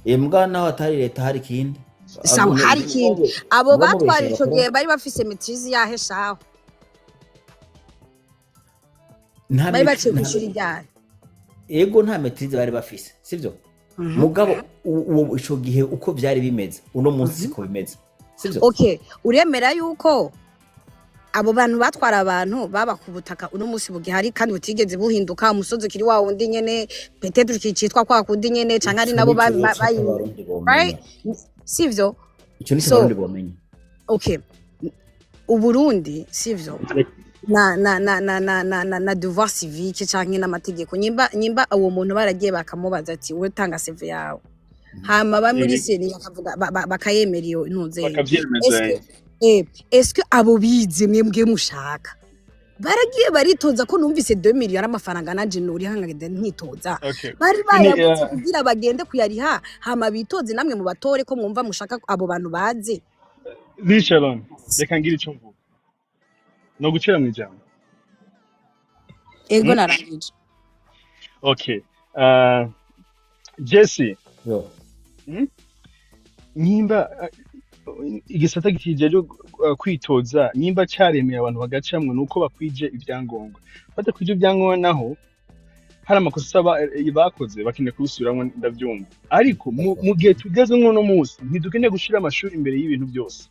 imbwa naho atari leta hari kindi sawa hari kindi abo batwara ico gihe bari bafise maîtrise yahe shaho bari baciye kwishuri ryari ego nta maîtrise bari bafise sivyo mugabo uwo ico gihe uko vyari bimeze uno munsi siko bimeze sivyo okay uremera yuko abo bantu batwara abantu baba ku butaka uno munsi bugihari kandi butigeze buhinduka umusozi kiri wa wundi nyene peut-être kicitwa kwa kundi nyene canke ari nabo right sivyo ico ni cyo bamenye okay uburundi sivyo na devoir civique canke n'amategeko nyimba uwo muntu baragiye bakamubaza ati we tanga CV yawe hama ba muri seni bakavuga bakayemera iyo ntuze est-ce que abo bize mwebwe mushaka baragiye baritoza ko numvise 2 millions amafaranga nanje nuri hangagende ntitoza bari bayabuze kugira bagende kuyariha hama bitoze namwe mu batore ko mwumva mushaka abo bantu baze Lishalon reka ngira ico mvuga no gucira mu ijambo ego narangije okay Jesse nimba igisata kijeje kwitoza nimba cyaremeye abantu bagacamwe nuko bakwije ibyangombwa badakwije ibyangombwa naho hari amakosa bakoze bakeneye kubisubiramwo ndavyumva ariko mu gihe tugeze nko no munsi ntidukeneye gushira amashuri imbere y'ibintu byose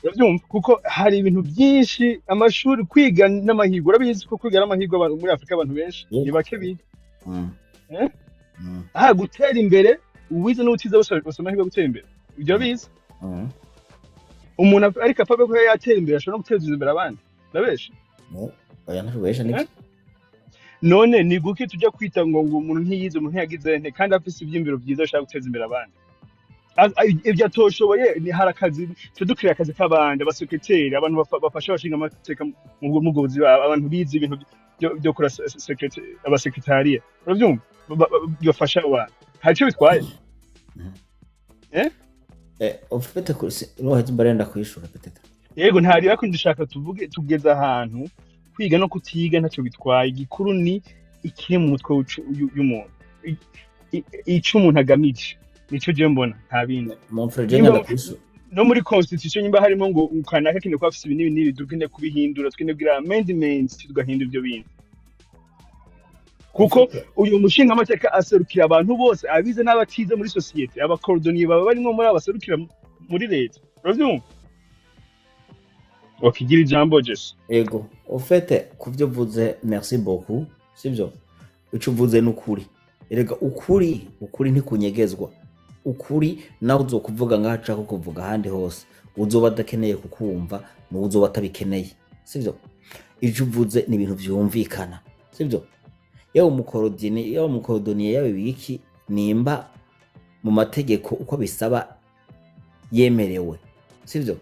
uravyumva kuko hari ibintu byinshi amashuri kwiga n'amahirwe urabizi ko kwiga n'amahirwe abantu muri Afrika abantu benshi ni bake biga gutera imbere uwize n'utiza bose amahirwe gutera imbere ibyo bize umuntu ari capable ko yatera imbere ashobora guteza imbere abandi ndabesha oya ntabesha niki none ni guki tujya kwita ngo umuntu ntiyize umuntu yagize nte kandi afise iby'imbiro byiza ashaka guteza imbere abandi ibyo atoshoboye ni harakazi tudukira akazi k'abandi abasekreteri abantu bafasha abashinga amateka mu bwubuzi abantu bize ibintu byo kora abasekretariye uravyumva bafasha abantu haco bitwaye ufite kursi no barenda kwishura petete yego ntari bako ndishaka tuvuge tugeze ahantu kwiga no kutiga ntacyo bitwaye igikuru ni ikiri mu mutwe y'umuntu ico umuntu agamije nico je mbona nta bindi no muri constitution nyimba harimo ngo ukanaka kine ko afise ibintu nibi dukine kubihindura tukine kugira amendments tugahindura ibyo bintu kuko uyu mushinga amateka aserukira abantu bose abize n'abatize muri societe abacordonnier baba barimo muri abaserukira muri leta uravyumva wakigira ijambo Jesse ego ufite kuvyo vuze merci beaucoup sivyo ico vuze n'ukuri erega ukuri ntikunyegezwa ukuri naho uzokuvuga ngaca ko kuvuga handi hose uzoba dakeneye kukumva n'uzoba tabikeneye sivyo ico vuze ni ibintu vyumvikana sivyo yawo umukorodoniye yawe wiki nimba mu mategeko uko bisaba yemerewe sivyo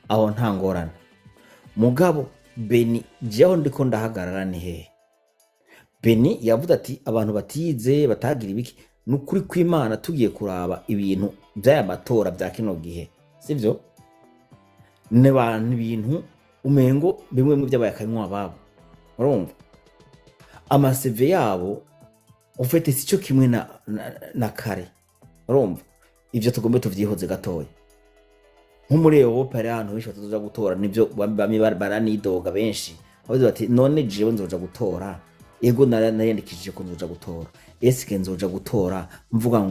aho nta ngorane mugabo Beni jeho ndiko ndahagarara ni hehe Beni yavuze ati abantu batize batagira ibiki nukuri kw'Imana tugiye kuraba ibintu by'aya matora bya kino gihe sivyo ne bantu ibintu umengo bimwe mu by'abayakanywa babo urumva amaseve yabo ufite sico kimwe na kare urumva ivyo tugombe tuvyihoze gatoya nk'umuri Europa ari ahantu benshi batazoja gutora nivyo bamwe baranidoga benshi abavuze bati none jewe nzoja gutora ego nariyandikishije ko nzoja gutora eske nzoja gutora mvuga ngo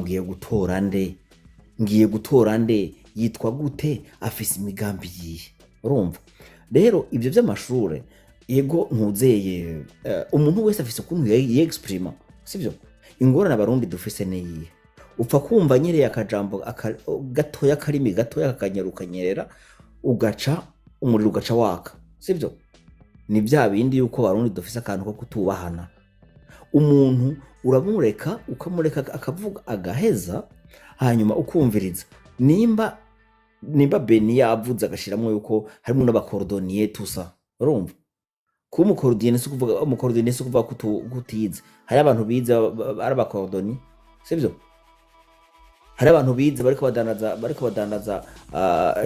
ngiye gutora nde yitwa gute afise imigambi yihe urumva rero ivyo by'amashure ego ntuzeye umuntu wese afise ukuntu yexprima sivyo ingorane abarundi dufise neyihe upfa kumva nyereye akajambo gatoya karimi gatoya kakanyerukanyerera ugaca umuriro ugaca waka sivyo ni bya bindi yuko abarundi dufise akantu ko kutubahana umuntu uramureka ukamureka akavuga agaheza hanyuma ukumviriza nimba Beni yavuze agashiramo yuko harimo n'abacordonnier tusa urumva ku umucordonnier se kuvuga umucordonnier se kuvuga kutize hari abantu bize ari abacordonnier sivyo hari abantu bize bariko badandaza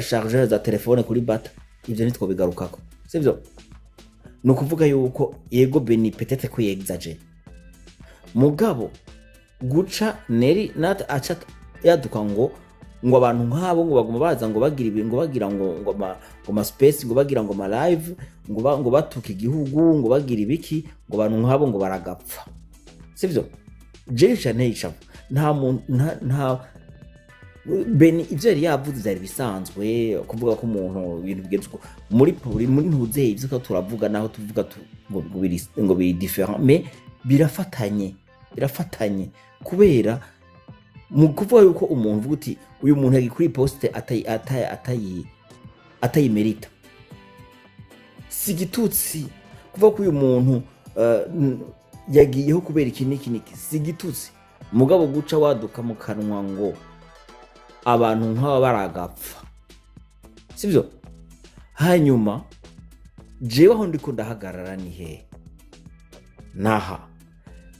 chargeur za telefone kuri bata ivyo nitwo bigarukako sivyo no kuvuga yuko yego Beni peut-être ko yexagere mugabo guca neri nat acha yaduka ngo abantu nk'abo ngo baguma baza ngo bagira ibintu ngo bagira ngo ma space ngo bagira ngo ma live ngo batuka igihugu ngo bagira ibiki ngo abantu nk'abo ngo baragapfa sivyo jeje nature nta Beni ivyo yari yavuze byari bisanzwe kuvuga ko umuntu ibintu bigezwe muri ntuze ivyo ko turavuga naho tuvuga ngo biri different mais birafatanye kubera mu kuvuga yuko umuntu uvuga uti uyu muntu yagi kuri poste atayimerita si gitutsi kuvuga ko uyu muntu yagiyeho kubera iki si gitutsi mugabo guca waduka mu kanwa ngo abantu nk'aba baragapfa sivyo hanyuma jewe aho ndiko ndahagarara ni he naha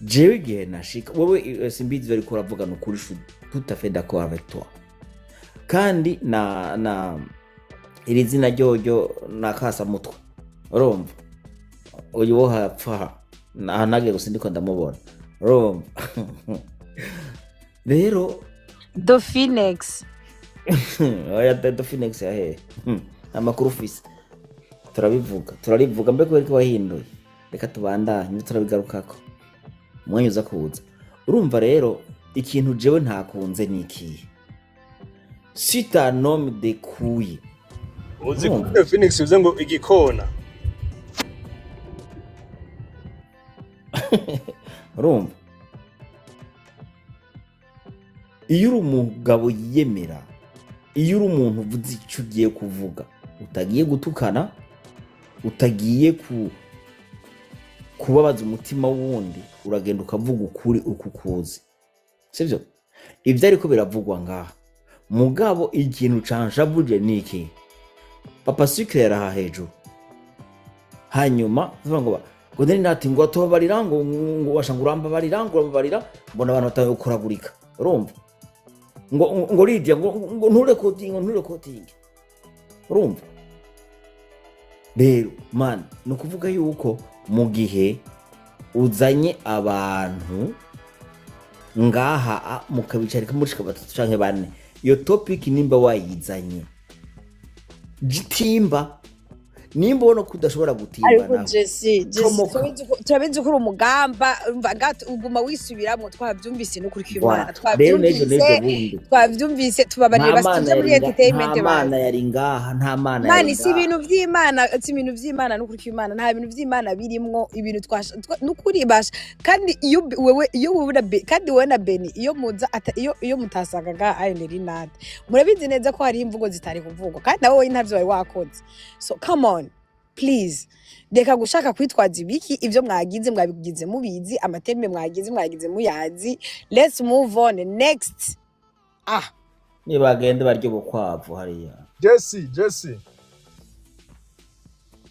jewe igihe nashika wewe simbizi bari kuravuga no kuri tout à fait d'accord avec toi kandi na iri zina ryoyo nakasa mutwe urumva uyu wo hapfa nage gusa ndiko ndamubona urumva rero Dauphinex oya Dauphinex yahe amakuru ufise turarivuga mbeko ariko wahinduye reka tubandanye turabigarukako umwanya uza kuza urumva rero ikintu jewe ntakunze niki c'est un homme de couille uzi ko Dauphinex uze ngo igikona urumva iyo uri umugabo yiyemera iyo uri umuntu uvuze icyo ugiye kuvuga utagiye gutukana utagiye kubabaza umutima wundi uragenda ukavuga ukuri uko ukuzi sivyo ibyo ariko biravugwa ngaha mugabo ikintu canshavuje niki papa Sucre yaraha hejuru hanyuma ngo ndeni nati ngo atobarira ngo washanguramba barira mbona abantu batayokuragurika urumva ngo Lydia ngo nture coating urumva rero man no kuvuga yuko mu gihe uzanye abantu ngaha mukabicarika mushika batatu canke bane iyo topic nimba wayizanye gitimba nimba ubona ko udashobora gutimba ariko Jesse turabizi ko umugamba uguma wisubiramwo twavyumvise no kuri Kimana twavyumvise tubabarira basituje muri entertainment Mana yari ngaha nta mana mani si ibintu vy'Imana no kuri Kimana nta bintu vy'Imana birimwo ibintu n'ukuri basha kandi iyo wewe kandi wewe na Beni iyo muza iyo mutasagaga Aineri Nade murabizi neza ko hari imvugo zitari kuvugwa kandi nawe ntavyo wari wakoze so come on please deka gushaka kwitwaza ibiki ivyo mwabigize mubizi amatembe mwagize muyazi let's move on next ni bagende baryo bokwavu hariya Jesse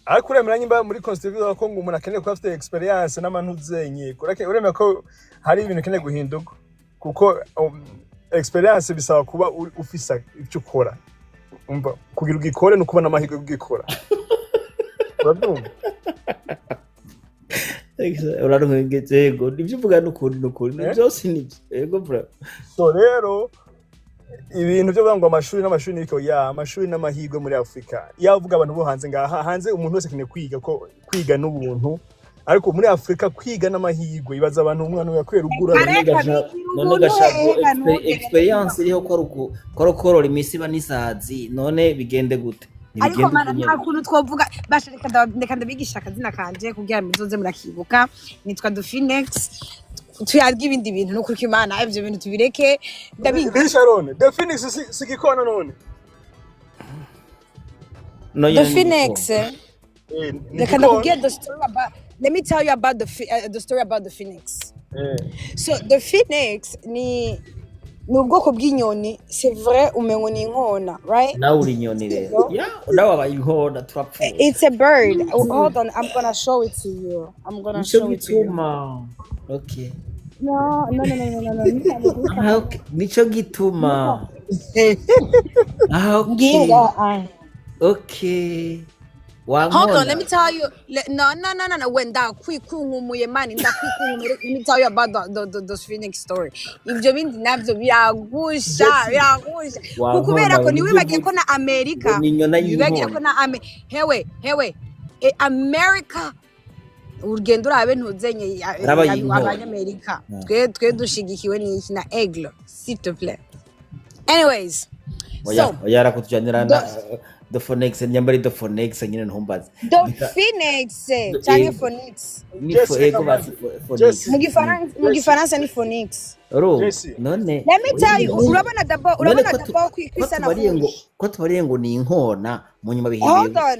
ariko uremera nyimba muri constitution ko ngo umuntu akeneye ko afite experience n'amantuzenye uremera ko hari ibintu keneye guhinduka kuko experience bisaba kuba ufisa icyo ukora umva kugira ugikore no kubona amahirwe ugikora urabyumva urarungezego nivyo uvuga n'ukuri byose nivyo yego bra so rero ibintu byo bangwa amashuri niko amashuri n'amahirwe muri Afrika yavuga abantu bo hanze ngaha hanze umuntu wese akeneye kwiga n'ubuntu ariko muri Afrika kwiga n'amahirwe ibaza abantu umwana yakwera ugura none gashako experience iriho ko rukorora imisiba n'isazi none bigende gute ariko mana nta kuntu twovuga bashaka ndabigisha akazina kanje kugira mizoze murakibuka nitwa Dauphinex tuyarga ibindi bintu no kuri Imana ivyo bintu tubireke ndabigisha Rone Dauphinex sigikona none Dauphinex reka ndakubwira the story about let me tell you about the story about Dauphinex so Dauphinex ni ubwoko bw'inyoni c'est vrai umengo ni inkona right nawe uri inyoni rero nawe abaye inkona turapfuye it's a bird hold on I'm gonna show it to you okay no nico gituma okay Hold on, let me tell you. No. When that kwikunkumuye mani, ndakwikunkumuye. Let me tell you about the Phoenix story. Ivyo bindi navyo biragusha. Kukubera ko niwibagiye ko na America. Niwibagiye ko na hewe. America. Urugendo urabe ntuzenye abanyamerika. Twe dushigikiwe n'iki na Aigle, s'il te plaît. Anyways. So, yara kutujanira na the Phoenix nyambari the Phoenix nyine ntumbaze the Phoenix cyane Phoenix ni Phoenix mu gifaransa ni Phoenix none let me tell you urabona dabo kwisana ko tubariye ngo ni inkona mu nyuma bihiye hold on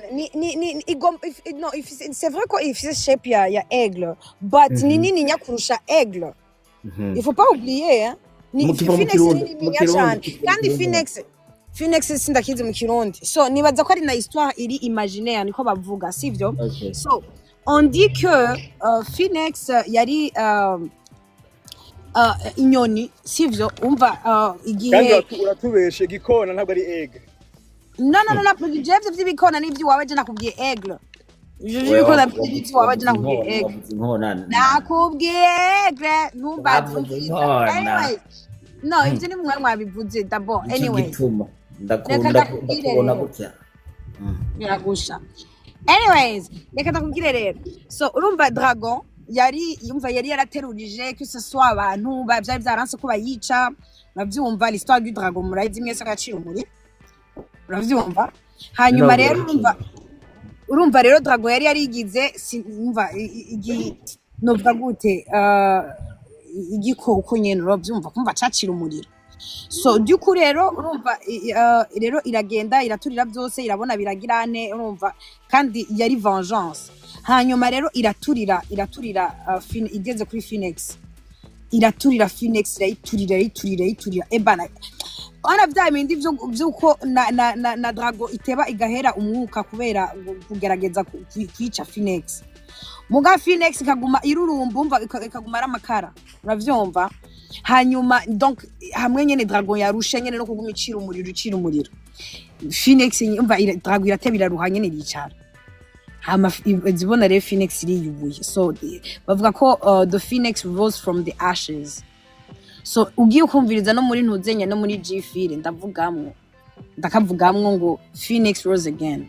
no if c'est vrai ko if c'est shape ya Aigle but ni nini nyakurusha Aigle il faut pas oublier hein ni Phoenix ni nini cyane kandi Phoenix sindakize mu Kirundi. So nibaza ko ari na histoire iri imaginaire niko bavuga, sivyo? Okay. So on dit que Phoenix yari inyoni, sivyo? Umva igihe kandi uratubeshe gikona ntabwo ari Aigle. No, Jeff vy'ibikona n'ivyo wawe je nakubwiye Aigle. Je ko n'ivyo wawe je nakubwiye Aigle. Nakubwiye Aigle, numva anyway. No, ivyo ni mwe mwabivuze d'abord. Anyway. Ndakunda kubona gutya biragusha. Anyways, reka ndakubwire rero. So urumva Dragon yari yaraterurije que ce soit abantu byari byaranse ko bayica. Uravyumva l'histoire du Dragon murayizi mwese agaciro muri. Uravyumva? Hanyuma rero urumva rero Dragon yari yarigize umva novuga gute igikoko nyene uravyumva kumva cacira umuriro. So duku rero urumva rero iragenda iraturira byose irabona biragirane urumva kandi yari vengeance. Hanyuma rero iraturira igeze kuri Phoenix. Iraturira Phoenix irayiturira ebana. Ona bya bindi byuko na Dragon iteba igahera umwuka kubera kugerageza kwica Phoenix. Muga Phoenix ikaguma irurumba umva ikaguma aramakara. Uravyumva? Hanyuma donc hamwe nyene Dragon yarushe nyene no kuguma icira umuriro. Phoenix umva Dragon iratebira ruhanye nyene ricara. Hama zibona rero Phoenix iriyubuye. So bavuga ko the Phoenix rose from the ashes. So ugiye kumviriza no muri ntuzenye no muri G-File ndakavugamwo ngo Phoenix rose again.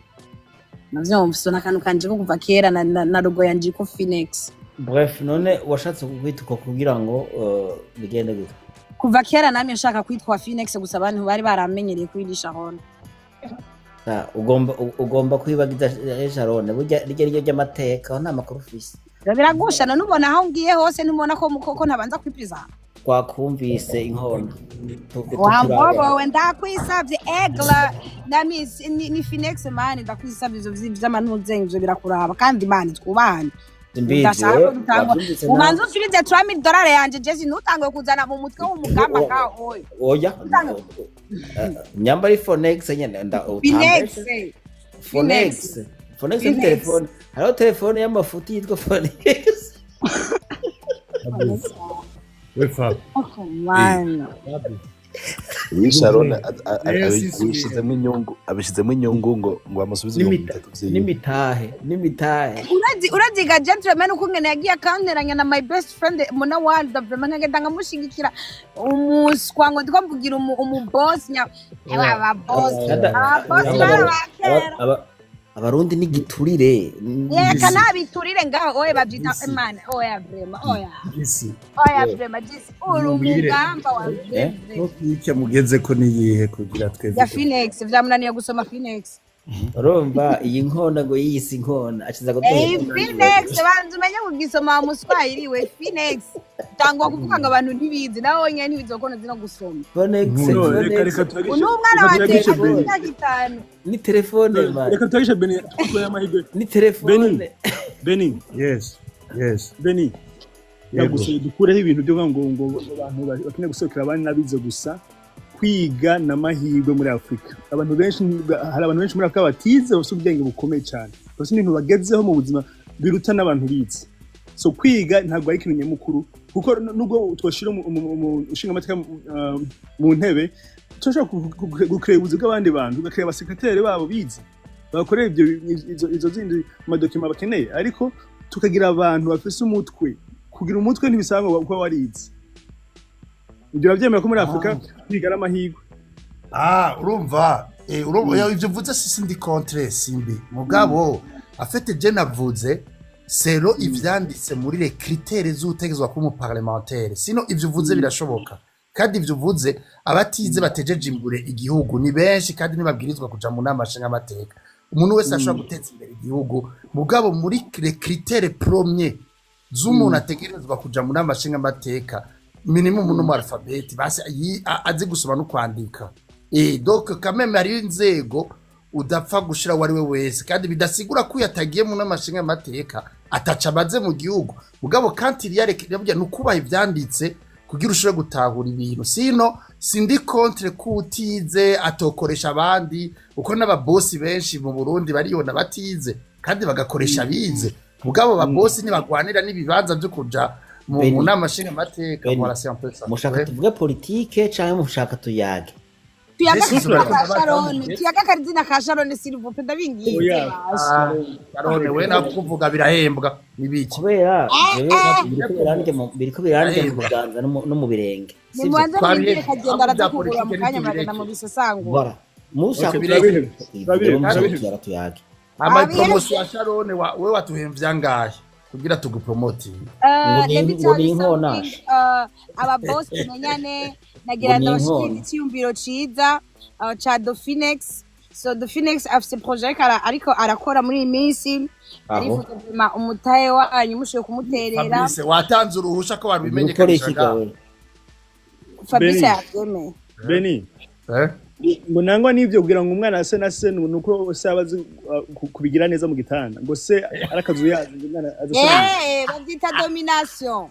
Navyo mfise nakantu kanje ko kuva kera na logo yanje ko Phoenix. Bref none washatse kukwituka kugira ngo bigende gute kuva kera namye nshaka kwitwa Phoenix gusa abantu bari baramenyereye kuri Sharon. Ugomba kwibagiza Sharon burya ryo ry'amateka nta makuru ufise biragushana nubona aho ngiye hose nubona ko ntabanza kwipriza twakumvise inkona wambobo wenda kwisavye Aigle nami ni Phoenix man ndakwisavye ivyo vy'amantuzenye ivyo birakuraba kandi man twubane umanze usubize $3,000 yanje Jesse ntutangiye kuzana mu mutwe w'umugamba ka oya nyambari Phoenix nyene Phoenix ni telefone hariho telefone y'amafuti yitwa Phoenix Sharon abishizemo inyungu ngo amusubize n'imitahe uraziga gentleman ukungene yagiye akanteranya na my best friend muna world vraiment nkagenda ngamushigikira umuswa ngo ndikwamvugira boss nya aba boss abarundi n'igiturire yeka nabiturire ngaho oye babyita man oya vraiment oya just urumugamba wa n'iki mugeze ko niyihe kugira tweze ya Phoenix vyamunaniye gusoma Phoenix urumva iyi nkona ngo yisi nkona aciza ko Phoenix banze umenye kugisoma muswahiliwe Phoenix tangwa kuvuga ngo abantu ntibizi naho nyene ntibizokona zino gusoma Phoenix umwana wanje afite gitano ni telefone man reka tugishe Beni kuko yamahirwe ni telefone Beni yes Beni yagusuye dukureho ibintu byo ngo abantu bakine gusokera abandi nabize gusa kwiga n'amahirwe muri Afrika abantu benshi hari abantu benshi muri Afrika batize bose ubwenge bukomeye cyane bose n'ibintu bagezeho mu buzima biruta n'abantu bize so kwiga ntabwo ari ikintu nyamukuru kuko nubwo twashira ushinga amateka mu ntebe turashaka gukreba ubuzima bw'abandi bantu ugakireba abasekreteri babo bize bakorera izo zindi madokima bakeneye ariko tukagira abantu bafise umutwe kugira umutwe ntibisanga kuko warize ibyo bavyemera ko muri Afrika kwiga amahirwe urumva ivyo vuze sisi ndi contre simbi mugabo afite je navuze sero ivyanditse muri les critères z'utegezwa ko mu parlementaire sino ivyo vuze birashoboka kandi ivyo vuze abatize batejeje imbure igihugu ni benshi kandi nibabwirizwa kuja mu namashinga amateka umuntu wese ashobora guteza imbere igihugu mugabo muri les critères premiers z'umuntu ategerezwa kuja mu namashinga amateka minimum no alphabet basi azi gusoma no kwandika donc quand même ari inzego udapfa gushira wari we wese kandi bidasigura ko yatagiye mu namashinga amateka ataca baze mu gihugu mugabo kandi yarekera nukubaha ivyanditse kugira ushobore gutahura ibintu sino sindi contre kutize atokoresha abandi uko n'ababosi benshi mu Burundi bariyona batize kandi bagakoresha bize mugabo babosi ntibagwanira n'ibibanza byo kuja mu namashinga amateka mu rasiyo mushaka tuvuge politike cyangwa mushaka tuyage tuyaga karizina ka Sharon Silver ndabingiye Sharon we nakuvuga birahembwa nibiki kubera biriko biranje mu kuganza no mu birenge nimwanze nibire kagenda arazakugura mu kanya magana mu bisasango bara mushaka tuyage ama promotion ya Sharon we watuhemvya ngahe kugira tugupromote aba boss menyane nagira ndabashikira icyumbiro ciza cha Dauphinex so Dauphinex afise projet ariko arakora muri iyi minsi arifuza umutahe wanyu mushoye kumuterera Fabrice watanze uruhusha ko babimenyekanisha Fabrice yavyemeye Beni ngo nangwa nivyo kugira ngo umwana ase na se nuko sabazi kubigira neza mu gitanda ngo se arakazu yaje umwana azasana bavyita domination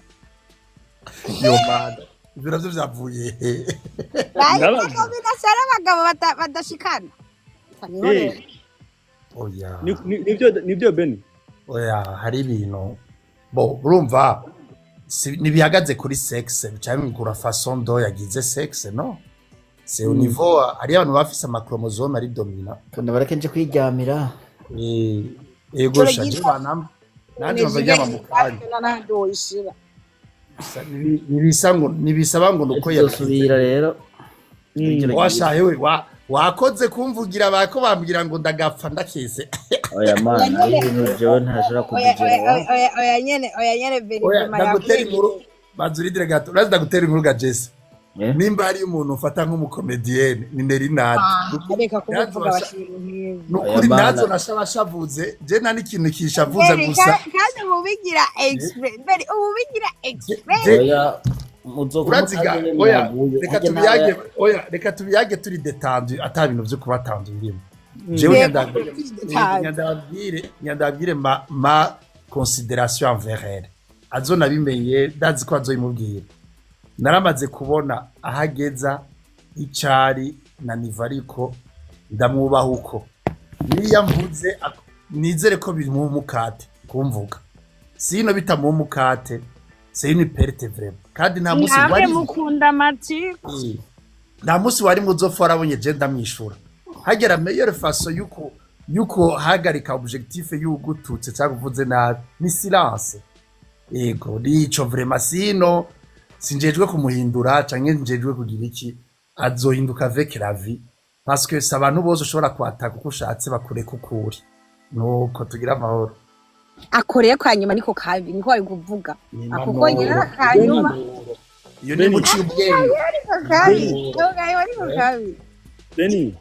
yo bad biravyo vyavuye domination abagabo badashikana oya nivyo Beni oya hari ibintu bo urumva nibihagaze kuri sexe cyangwa ngura façon do yagize sexe no c'est au niveau ari abantu bafise amachromosome ari dominant kandi barakenje kwiryamira ego shaje banam nanje bajyama mu kanya nibisaba ngo nuko yasubira rero washaye we wakoze kumvugira bako bambwira ngo ndagapfa ndakese oya mana ibintu byo ntashobora kubigira oya nyene Beni ndagutera inkuru bazuridire gato uraza gutera inkuru ga Jesse nimba ari umuntu ufata nk'umukomedienne ni Nerinade reka kuvuga abashintu nukuri nazo nashabashavuze je nani kintu kishavuze gusa kandi ubigira expert Beni ubigira expert oya uraziga reka tubiyage turi detandu ata bintu byo kubatandu birimo jewe nyandabwire ma considération envers elle azona bimenye ndazi ko azoyimubwira naramaze kubona ahageza icari na nivariko ndamwubaha uko niya mvuze nizere ko biri mu mukate kumvuga sino bitamu mukate c'est une perte vraiment kandi nta musi wari mukunda matiko nta musi wari muzofora abonye je ndamwishura hagera meilleure façon yuko hagarika objectif y'ugututse cyangwa uvuze nabi ni silence ego nico vraiment sino sinjejwe kumuhindura canke njejwe kugira iki azohinduka avec la vie parce que abantu bose ushobora kwataka uko ushatse bakureka ukuri nuko tugira amahoro akoreye kwa nyuma niko kabi niko ari kuvuga akuko nyina kanyuma iyo ni muci ubwenge Beni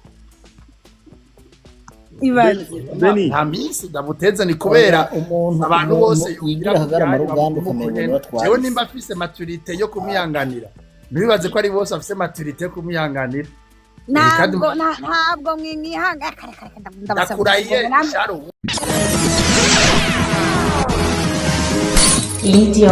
Beni hamisi ndamuteza ni kubera abantu bose yigira hagara mu ruganda ukamenya batwaye jewe nimba afise maturité yo kumwihanganira ntibibaze ko ari bose afise maturité yo kumwihanganira ntabwo mwihanga ndakurahiye Sharo Lydia